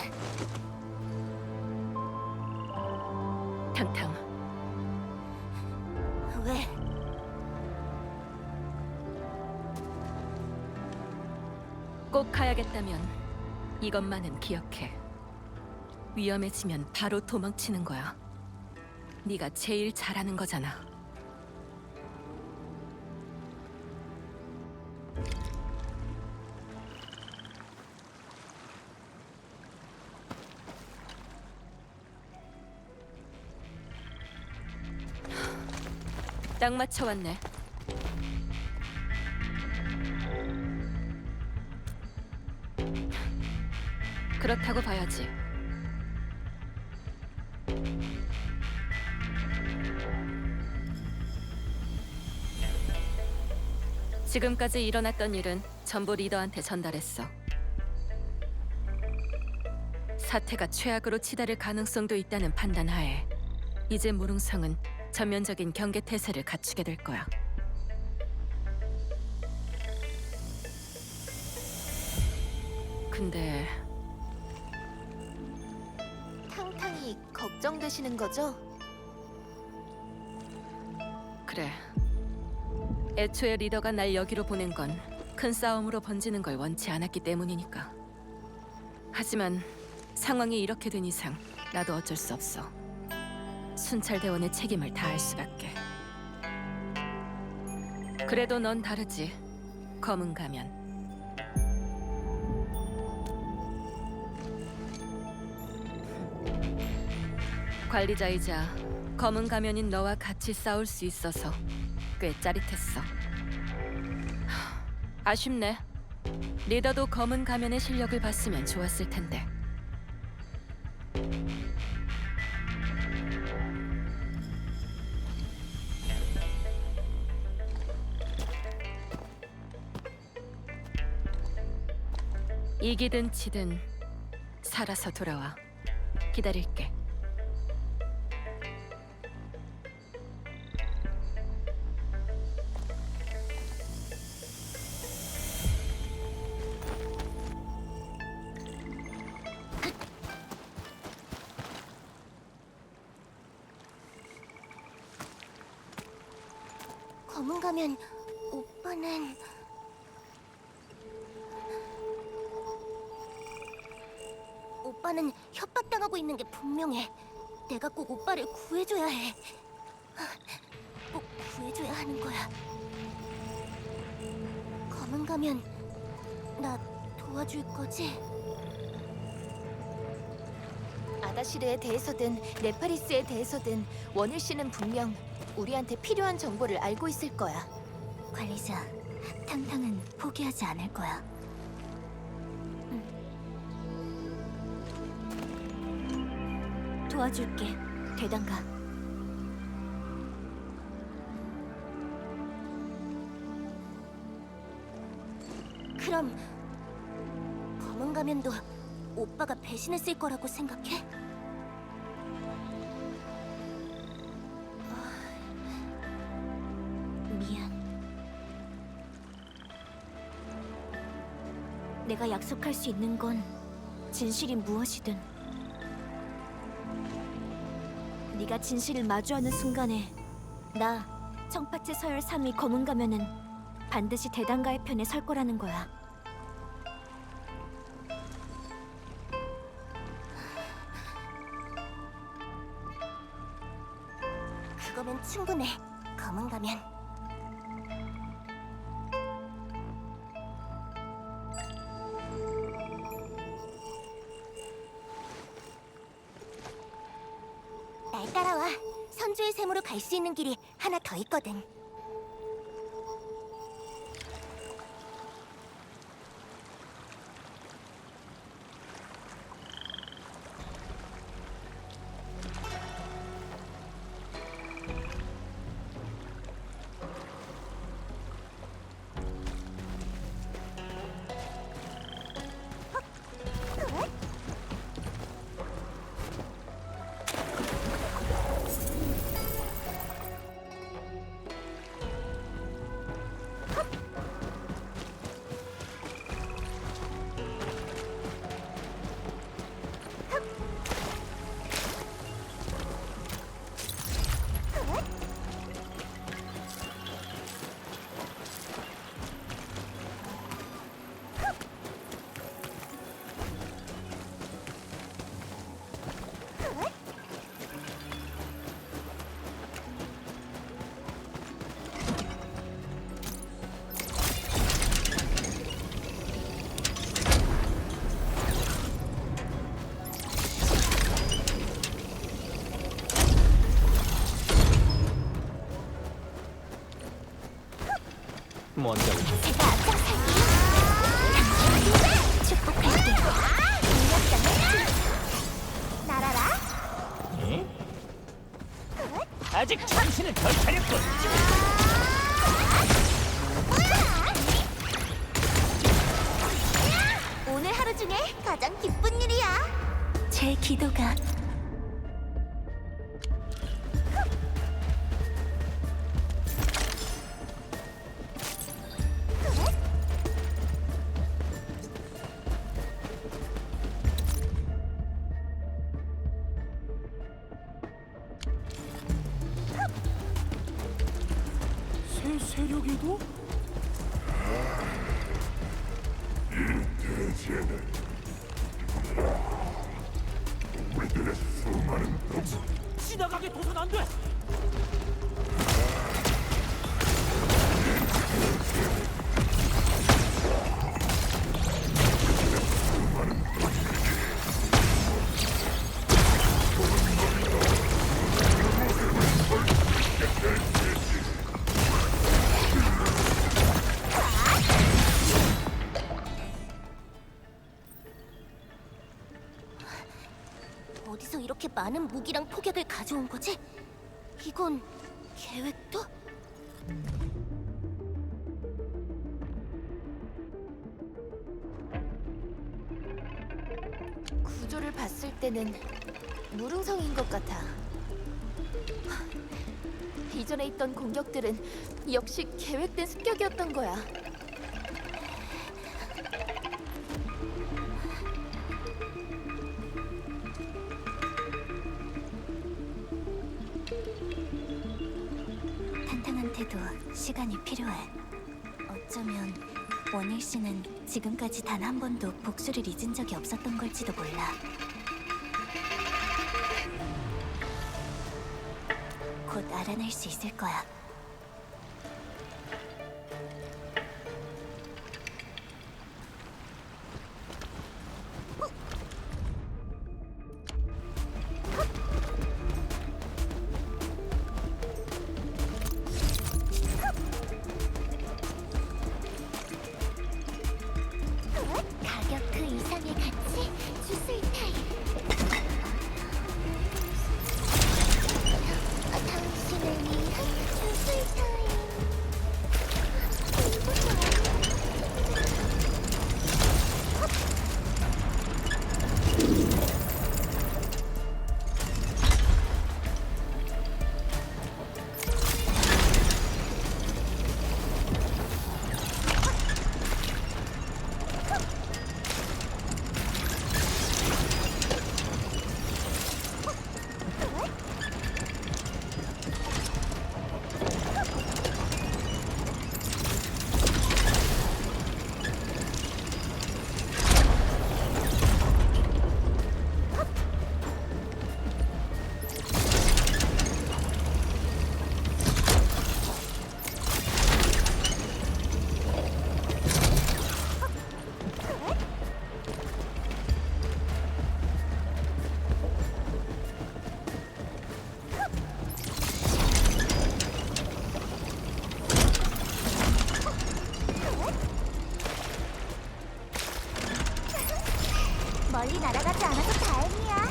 탕탕, 왜? 꼭 가야겠다면 이것만은 기억해. 위험해지면 바로 도망치는 거야. 네가 제일 잘하는 거잖아. 딱 맞춰 왔네. 그렇다고 봐야지. 지금까지 일어났던 일은 전부 리더한테 전달했어. 사태가 최악으로 치달을 가능성도 있다는 판단하에 이제 무릉성은 전면적인 경계 태세를 갖추게 될 거야. 근데 탕탕이 걱정되시는 거죠? 그래. 애초에 리더가 날 여기로 보낸 건 큰 싸움으로 번지는 걸 원치 않았기 때문이니까. 하지만 상황이 이렇게 된 이상 나도 어쩔 수 없어. 순찰대원의 책임을 다할 수밖에. 그래도 넌 다르지. 검은 가면. 관리자이자 검은 가면인 너와 같이 싸울 수 있어서 꽤 짜릿했어. 아쉽네. 리더도 검은 가면의 실력을 봤으면 좋았을 텐데. 이기든 지든 살아서 돌아와. 기다릴게. 검은 가면 오빠는 오빠는 협박당하고 있는 게 분명해. 내가 꼭 오빠를 구해줘야 해. 꼭 구해줘야 하는 거야. 검은 가면 나 도와줄 거지? 아다시르에 대해서든 네파리스에 대해서든 원일 씨는 분명 우리한테 필요한 정보를 알고 있을 거야. 관리자, 탕탕은 포기하지 않을 거야. 도와줄게, 대단가. 그럼 검은 가면도 오빠가 배신했을 거라고 생각해? 미안. 내가 약속할 수 있는 건 진실이 무엇이든 네가 진실을 마주하는 순간에 나 청파체 서열 3위 검은 가면은 반드시 대단가의 편에 설 거라는 거야. 그거면 충분해, 검은 가면. 날 따라와. 선주의 샘으로 갈 수 있는 길이 하나 더 있거든. 먼저 제가 앞장설게요. 축복할게요. 능력자는 날아라. 아직 정신을 덜 차렸군. 오늘 하루 중에 가장 기쁜 일이야. 제 기도가 새 세력에도? 지나가게 둬선 안 돼! 어디서 이렇게 많은 무기랑 폭약을 가져온 거지? 이건 계획도? 구조를 봤을 때는 무릉성인 것 같아. 이전에 있던 공격들은 역시 계획된 습격이었던 거야. 탄탕한테도 시간이 필요해. 어쩌면 원일 씨는 지금까지 단 한 번도 복수를 잊은 적이 없었던 걸지도 몰라. 곧 알아낼 수 있을 거야. 가격 그 이상의 가치 주술 타임. 당신을 위한 주술 타임. 멀리 날아가지 않아서 다행이야.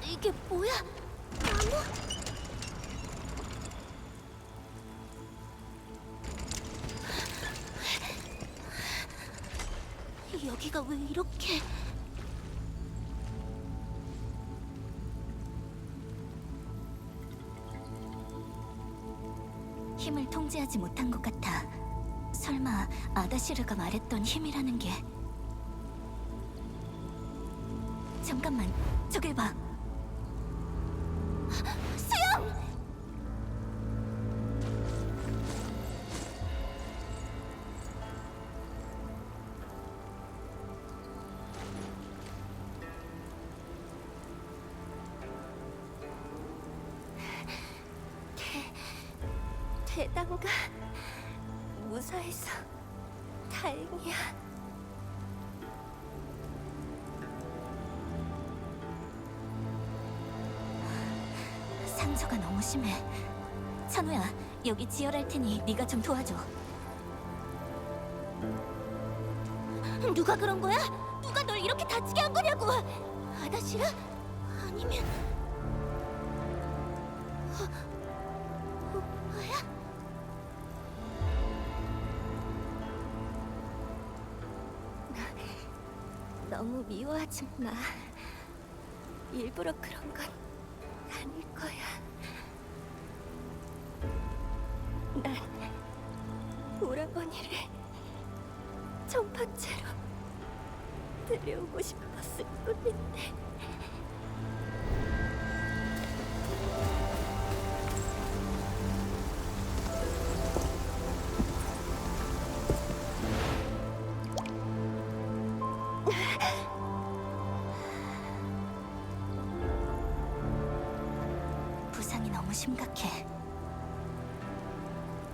이게 뭐야? 나무? 여기가 왜 이렇게... 힘을 통제하지 못한 것 같아. 설마 아다시르가 말했던 힘이라는 게... 잠깐만, 저길 봐. 수영! 대단가 무사해서 다행이야. 상처가 너무 심해. 찬우야, 여기 지혈할 테니 네가 좀 도와줘. 누가 그런 거야? 누가 널 이렇게 다치게 한 거냐고? 아다시라? 아니면 오빠야? 너무 미워하지 마. 일부러 그런 건 아닐 거야. 난 오라버니를 전파체로 데려오고 싶었을 뿐인데. 부상이 너무 심각해.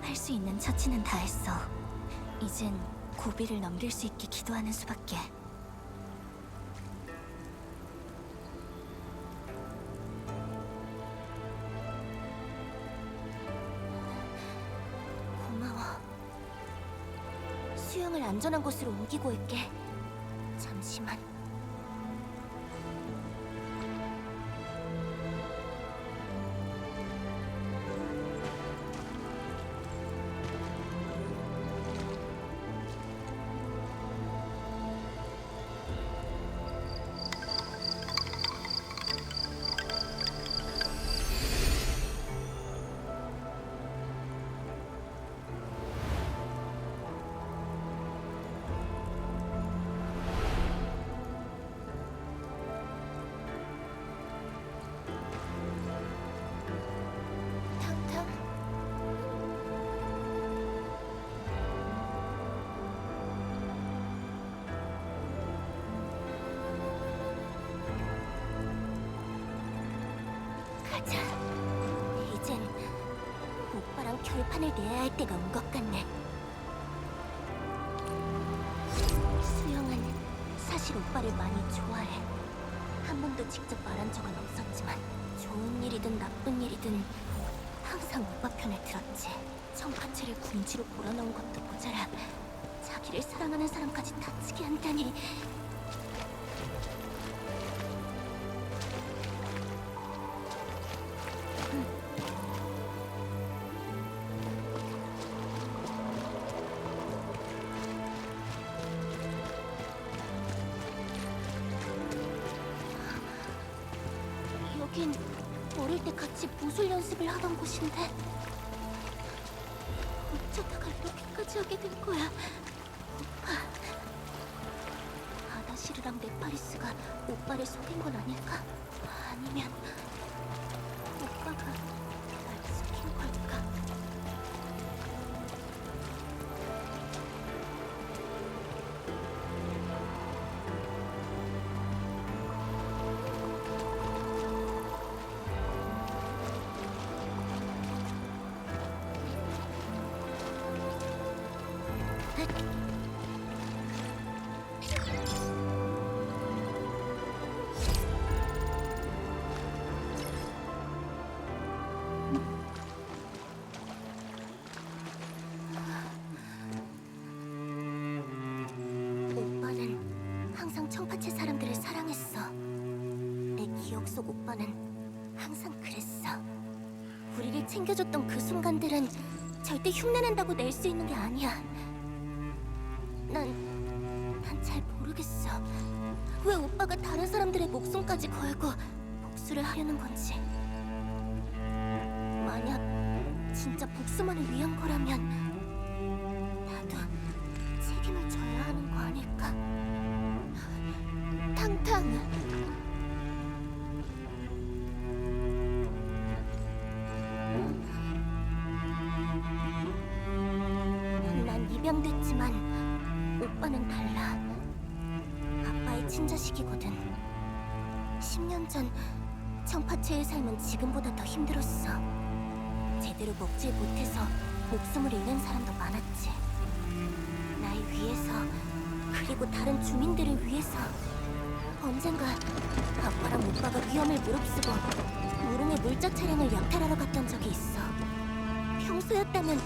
할 수 있는 처치는 다 했어. 이젠 고비를 넘길 수 있게 기도하는 수밖에. 고마워. 수영을 안전한 곳으로 옮기고 올게. 잠시만. 탕탕. 가자. 이젠 오빠랑 결판을 내야 할 때가 온 것 같네. 수영은 사실 오빠를 많이 좋아해. 한 번도 직접 말한 적은 없었지만 좋은 일이든 나쁜 일이든 항상 오빠 편을 들었지. 청파체를 군지로 몰아넣은 것도 모자라 자기를 사랑하는 사람까지 다치게 한다니. 여긴 어릴 때 같이 무술 연습을 하던 곳인데 어쩌다가 이렇게까지 하게 된 거야. 오빠. 아다시르랑 네파리스가 오빠를 속인 건 아닐까? 아니면 오빠가 날 속인 걸까? 오빠는 항상 청파체 사람들을 사랑했어. 내 기억 속 오빠는 항상 그랬어. 우리를 챙겨줬던 그 순간들은 절대 흉내낸다고 낼 수 있는 게 아니야. 난 잘 모르겠어. 왜 오빠가 다른 사람들의 목숨까지 걸고 복수를 하려는 건지. 만약 진짜 복수만을 위한 거라면 나도 책임을 져야 하는 거 아닐까? 탕탕. 난 입양됐지만 오빠는 달라. 아빠의 친자식이거든. 10년 전 청파체의 삶은 지금보다 더 힘들었어. 제대로 먹질 못해서 목숨을 잃는 사람도 많았지. 날 위해서, 그리고 다른 주민들을 위해서. 언젠가 아빠랑 오빠가 위험을 무릅쓰고 무릉의 물자 차량을 약탈하러 갔던 적이 있어. 평소였다면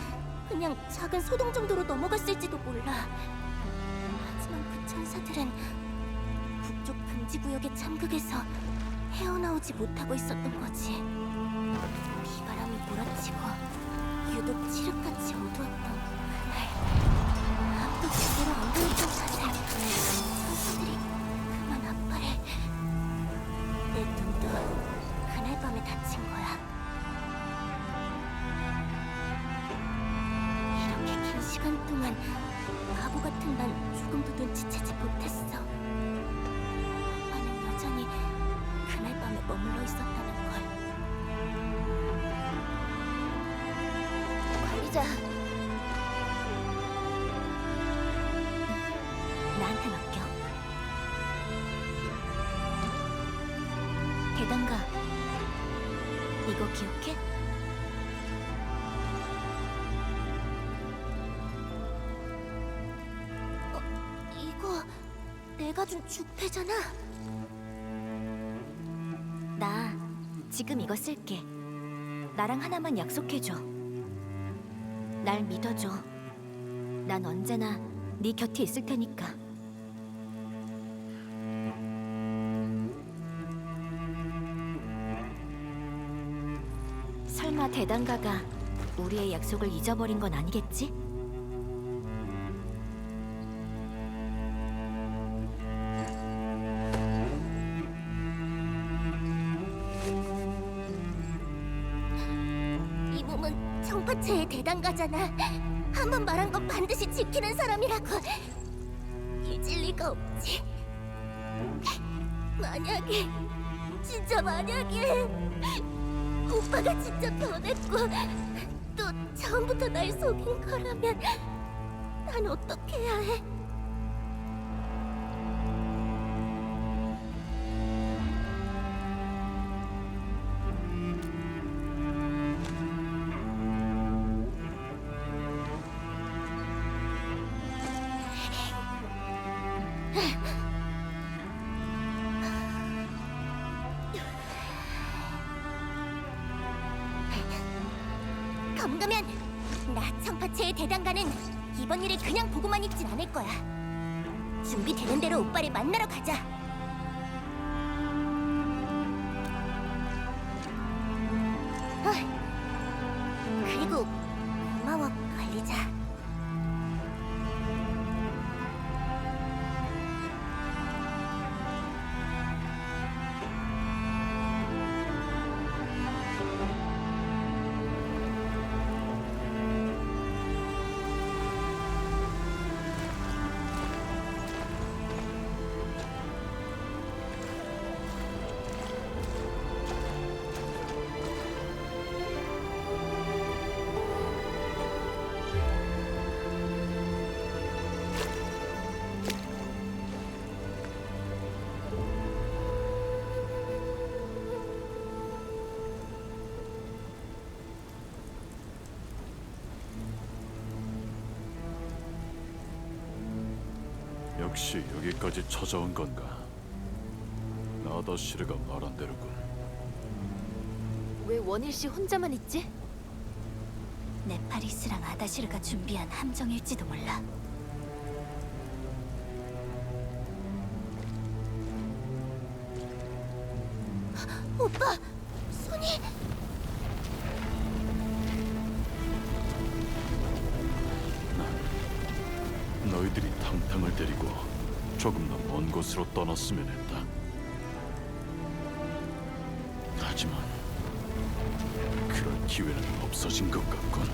그냥 작은 소동 정도로 넘어갔을지도 몰라. 하지만 그 천사들은 북쪽 금지구역의 참극에서 헤어나오지 못하고 있었던 거지. 비바람이 몰아치고 유독 칠흑같이 어두웠던 그날, 앞도 제대로 안 보였던 사살. 천사들이 그만 아빠를. 내 눈도 그날 밤에 다친 거야. 이렇게 긴 시간 동안 바보 같은 난 조금도 눈치채지 못했어. 아빠는 여전히 그날 밤에 머물러 있었다는 걸. 관리자. 나한테 맡겨. 대단가, 이거 기억해? 이거 내가 준 주패잖아. 나 지금 이거 쓸게. 나랑 하나만 약속해줘. 날 믿어줘. 난 언제나 네 곁에 있을 테니까. 설마 대단가가 우리의 약속을 잊어버린 건 아니겠지? 이 몸은 청파체의 대단가잖아. 한 번 말한 건 반드시 지키는 사람이라고. 잊을 리가 없지. 만약에, 진짜 만약에 오빠가 진짜 변했고 또 처음부터 날 속인 거라면 난 어떻게 해야 해? 검거면 나 청파체의 대단가는 이번 일을 그냥 보고만 있진 않을 거야. 준비되는 대로 오빠를 만나러 가자. 그리고 고마워, 관리자. 역시 여기까지 찾아온 건가? 나다시르가 말한 대로군. 왜 원일 씨 혼자만 있지? 네파리스랑 아다시르가 준비한 함정일지도 몰라. 오빠, 손이... 너희들이 탕탕을 데리고 조금 더 먼 곳으로 떠났으면 했다. 하지만 그런 기회는 없어진 것 같군.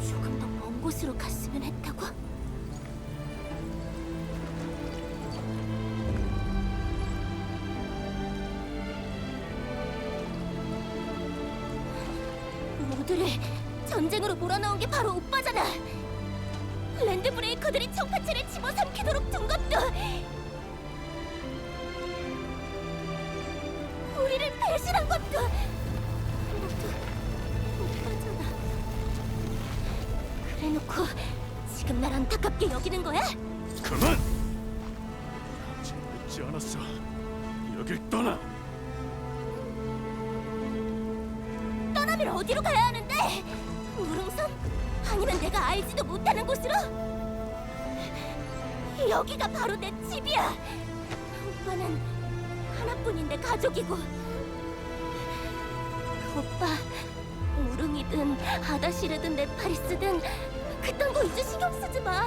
조금 더 먼 곳으로 갔으면 했다고? 모두를 전쟁으로 몰아넣은 게 바로 오빠잖아. 랜드 브레이커들이 청파체를 집어삼키도록 둔 것도 배신한 것도 모두 오빠잖아. 그래놓고 지금 날 안타깝게 여기는 거야? 그만! 아직 늦지 않았어. 여길 떠나. 떠나면 어디로 가야 하는데? 무릉섬? 아니면 내가 알지도 못하는 곳으로? 여기가 바로 내 집이야. 오빠는 하나뿐인 내 가족이고. 오빠, 무릉이든 아다시르든 네파리스든 그딴 거 이제 신경 쓰지 마.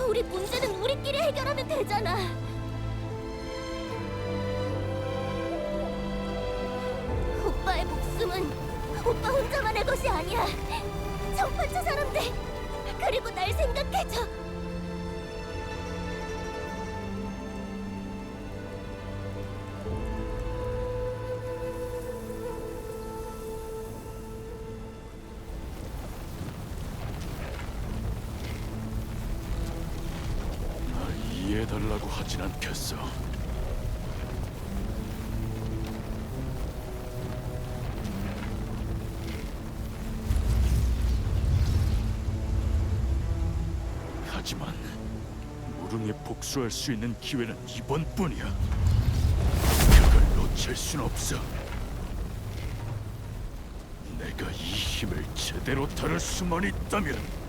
우리 문제는 우리끼리 해결하면 되잖아. 오빠의 목숨은 오빠 혼자만의 것이 아니야. 정팔자 사람들, 그리고 날 생각해줘. 이해해달라고 하진 않겠어. 하지만 무릉에 복수할 수 있는 기회는 이번뿐이야. 그걸 놓칠 순 없어. 내가 이 힘을 제대로 다룰 수만 있다면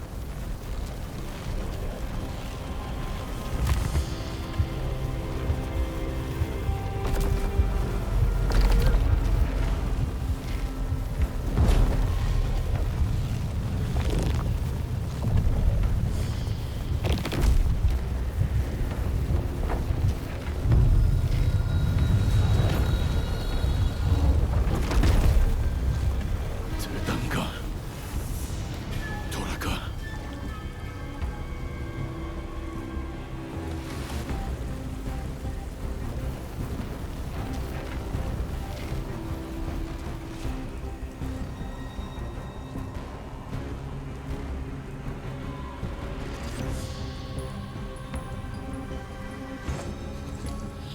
대단가 돌아가.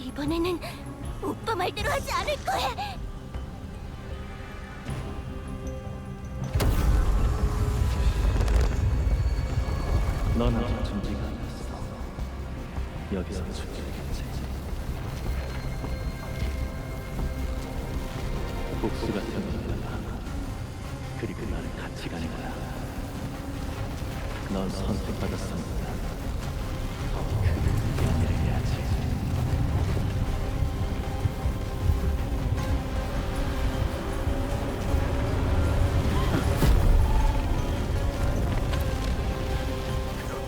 이번에는 오빠 말대로 하지 않을 거야. 넌 아직 준비가 아니었어. 여기서 죽겠지. 복수가 되었다. 그리고 나는 같이 가는 거야. 넌 선택받았습니다. 그 일을 해야지.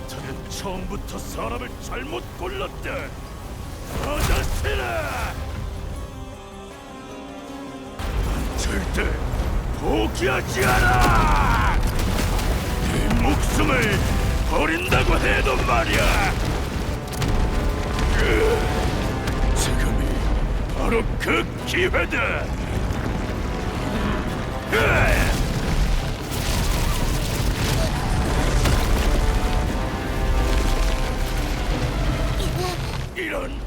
자넨 처음부터 사람을 잘못 골랐다. 아자스라! 난 절대 포기하지 않아! 네 목숨을 버린다고 해도 말이야! 지금이 바로 그 기회다! 이런...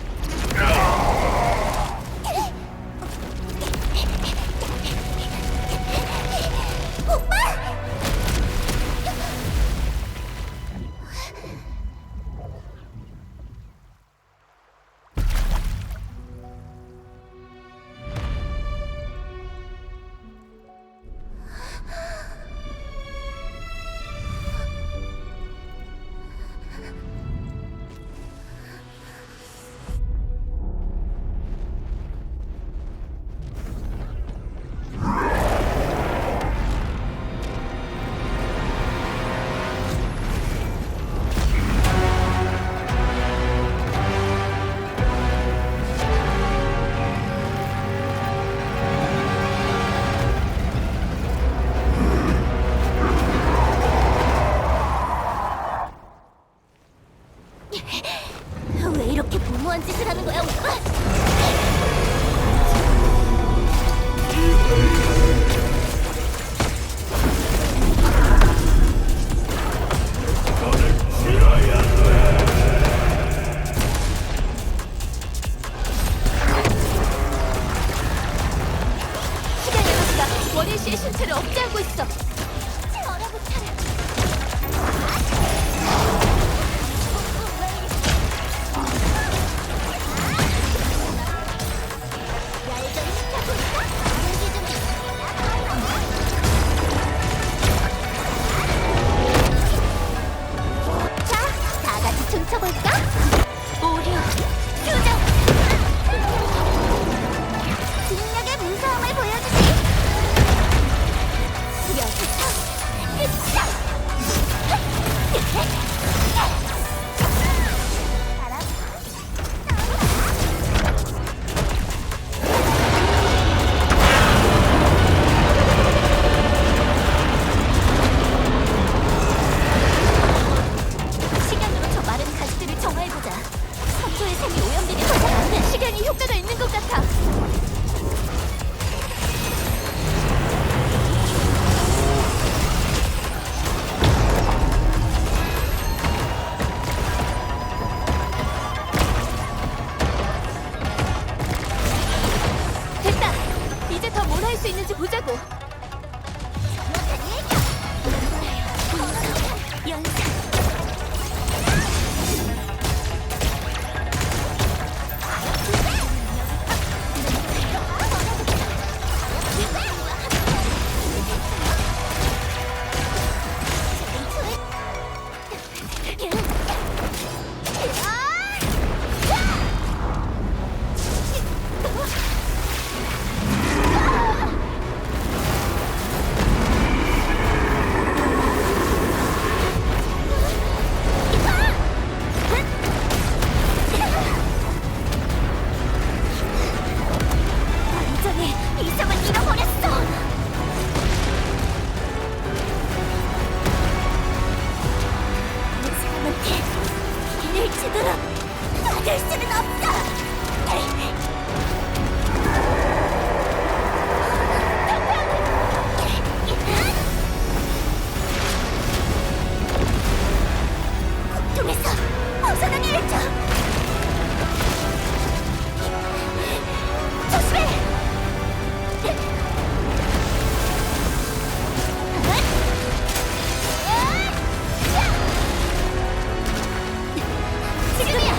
신체를 억제하고 있어. 얼어붙어라. 얄좀 시켜볼까? 무기 좀 자, 다 같이 춤춰볼까? 오류, 교정! 진력의 무서움을 보여주지! 여기서 끝장! 시간으로 저 마른 가시들을 정화해보자. 선조의 셈이 오염되기 전에 시간이 효과가 있는 것 같아. 됐다. 이제 더 뭘 할 수 있는지 보자고. 연상. 완전히 이성을 잃어버렸어. 이 사람한테 길을 치도록 받을 수는 없어. 고통에서 벗어나게 해줘. 조심해. 지금이야.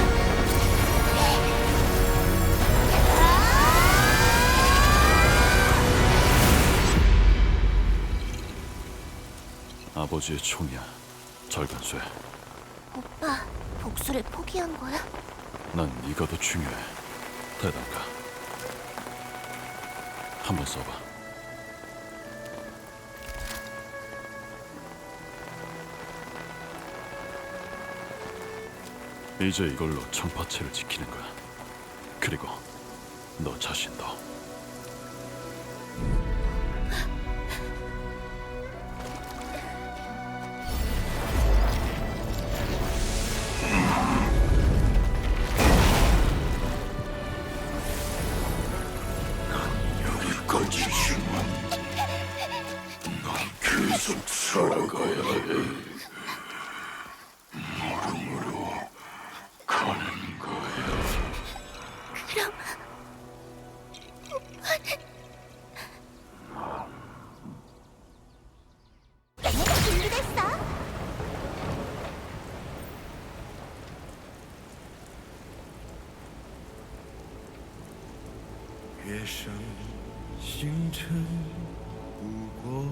아버지의 총이야. 절간쇠. 오빠, 복수를 포기한 거야? 난 네가 더 중요해. 대단가. 한번 써봐. 이제 이걸로 청파체를 지키는 거야. 그리고 너 자신도. 여기까지지만 난 계속 살아가야 해. 무릎으로 가는 거야. 그럼 내가 준비됐어.月上星辰不过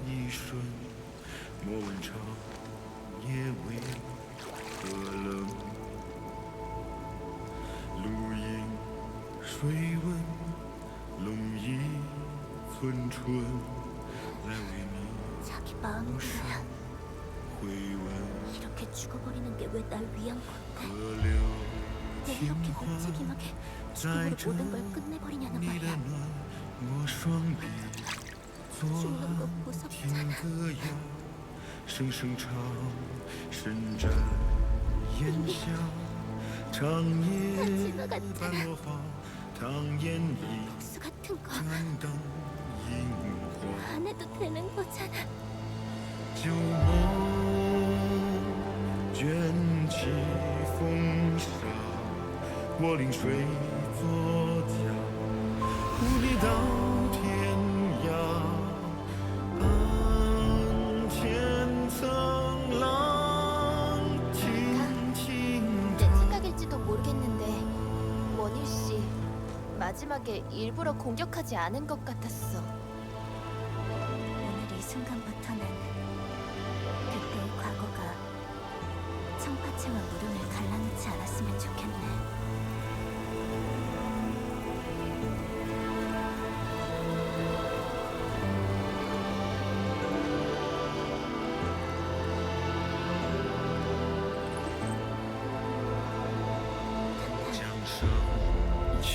一瞬，莫问长夜为何冷。露营水温，龙一寸春，来为你 자기 마음이야. 回温。 이렇게 죽어버리는 게 왜 날 위한 건데? 河流 왜 이렇게 무책임하게 죽음으로 모든 걸 끝내버리냐는 말이야. 我双臂左 죽는 거 岸 무섭잖아. 听歌谣，声声唱，伸展烟霞，长夜般落花，唐烟一 복수 같은 거 盏灯萤火， 안 해도 되는 거잖아. 旧梦卷起风沙，我临水作家，无力到天涯。 마지막에 일부러 공격하지 않은 것 같았어. 오늘 이 순간부터는 그때의 과거가 청파채와 물음을 갈라놓지 않았으면 좋겠네.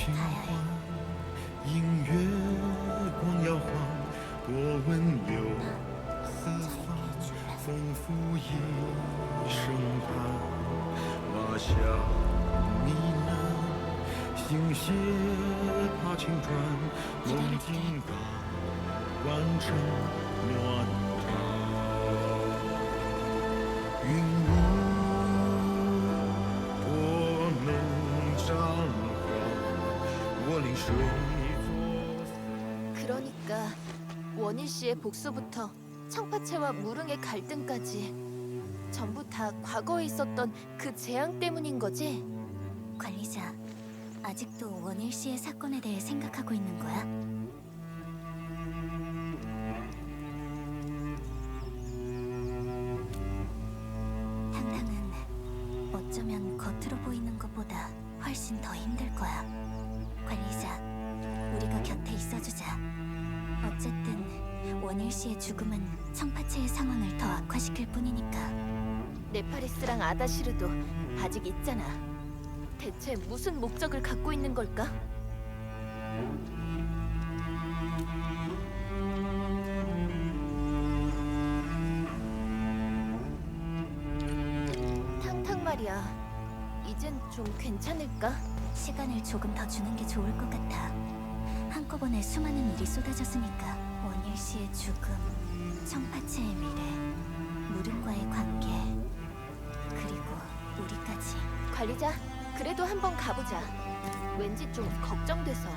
가야 해. 映月光摇晃，多温柔四方，丰富一生盼。马下呢喃，星屑怕青砖，梦境感完成暖场。云雾多能绽放，我临水。 그러니까 원일 씨의 복수부터 청파채와 무릉의 갈등까지 전부 다 과거에 있었던 그 재앙 때문인 거지? 관리자, 아직도 원일 씨의 사건에 대해 생각하고 있는 거야? 탕탕은 어쩌면 겉으로 보이는 것보다 훨씬 더 힘들 거야. 관리자, 우리가 곁에 있어주자. 어쨌든 원일 씨의 죽음은 청파채의 상황을 더 악화시킬 뿐이니까. 네파리스랑 아다시르도 아직 있잖아. 대체 무슨 목적을 갖고 있는 걸까? 탕탕 말이야. 이젠 좀 괜찮을까? 시간을 조금 더 주는 게 좋을 것 같아. 한꺼번에 수많은 일이 쏟아졌으니까. 원일 씨의 죽음, 청파채의 미래, 무릉과의 관계, 그리고 우리까지. 관리자, 그래도 한번 가보자. 왠지 좀 걱정돼서.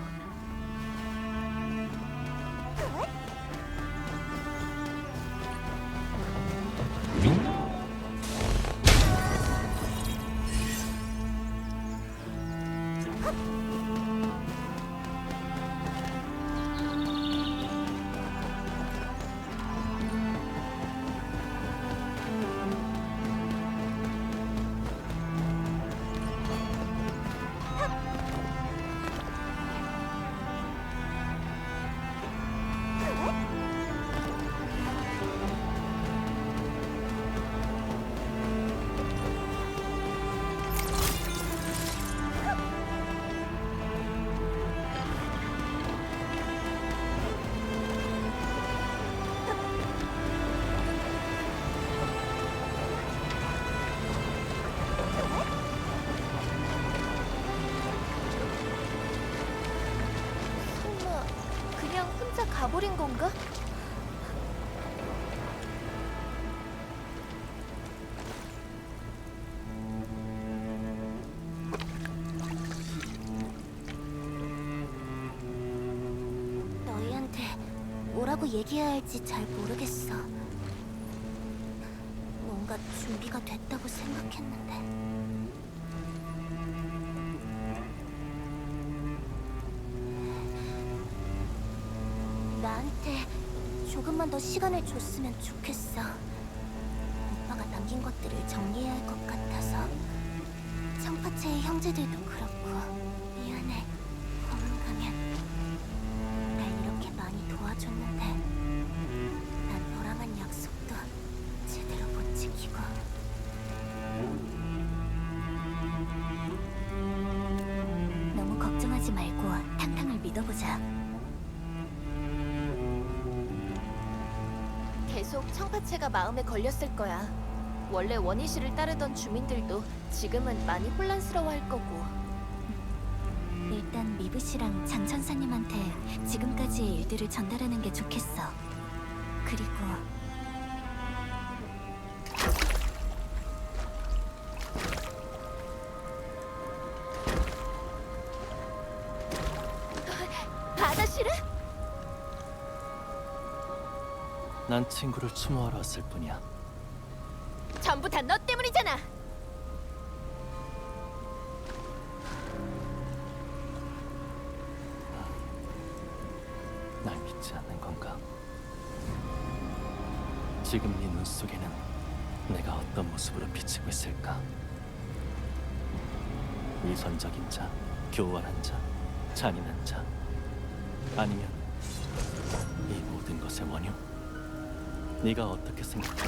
그냥 혼자 가버린 건가? 너희한테 뭐라고 얘기해야 할지 잘 모르겠어. 뭔가 준비가 됐다고 생각했는데. 나한테 조금만 더 시간을 줬으면 좋겠어. 오빠가 남긴 것들을 정리해야 할 것 같아서. 청파채의 형제들도 그렇고. 미안해. 검은 가면. 날 이렇게 많이 도와줬는데 난 너랑 한 약속도 제대로 못 지키고. 너무 걱정하지 말고 탕탕을 믿어보자. 계속 청파채가 마음에 걸렸을 거야. 원래 원희 씨를 따르던 주민들도 지금은 많이 혼란스러워할 거고. 일단 미브 씨랑 장 천사님한테 지금까지의 일들을 전달하는 게 좋겠어. 그리고 아다시르? 난 친구를 추모하러 왔을 뿐이야. 전부 다 너 때문이잖아. 믿지 않는 건가? 지금 네 눈 속에는 내가 어떤 모습으로 비치고 있을까? 위선적인 자, 교활한 자, 잔인한 자, 아니면 이 모든 것의 원흉? 네가 어떻게 생각해?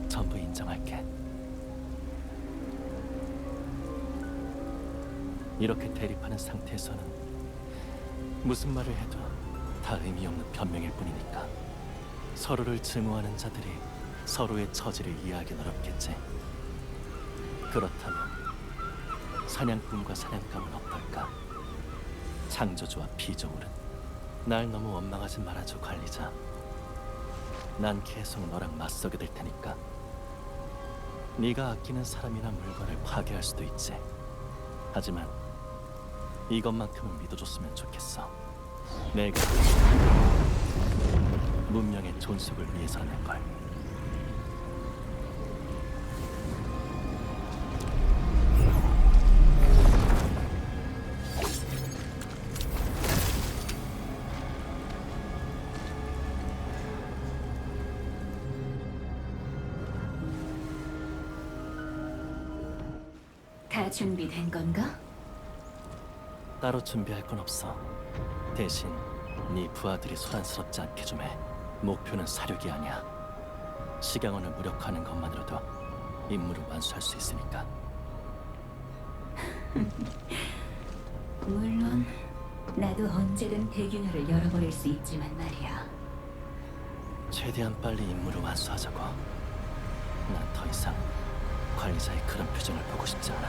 전부 인정할게. 이렇게 대립하는 상태에서는 무슨 말을 해도 다 의미 없는 변명일 뿐이니까 서로를 증오하는 자들이 서로의 처지를 이해하기 어렵겠지. 그렇다면 사냥꾼과 사냥감은 어떨까? 창조주와 피조물은 날 너무 원망하지 말아줘, 관리자. 난 계속 너랑 맞서게 될 테니까. 네가 아끼는 사람이나 물건을 파괴할 수도 있지. 하지만 이것만큼은 믿어줬으면 좋겠어. 내가 문명의 존속을 위해서라는 걸. 다 준비된 건가? 따로 준비할 건 없어. 대신 네 부하들이 소란스럽지 않게 좀 해. 목표는 사륙이 아니야. 시강원을 무력화하는 것만으로도 임무를 완수할 수 있으니까. 물론 나도 언제든 대균열을 열어버릴 수 있지만 말이야. 최대한 빨리 임무를 완수하자고. 난 더 이상 관리자의 그런 표정을 보고 싶지 않아.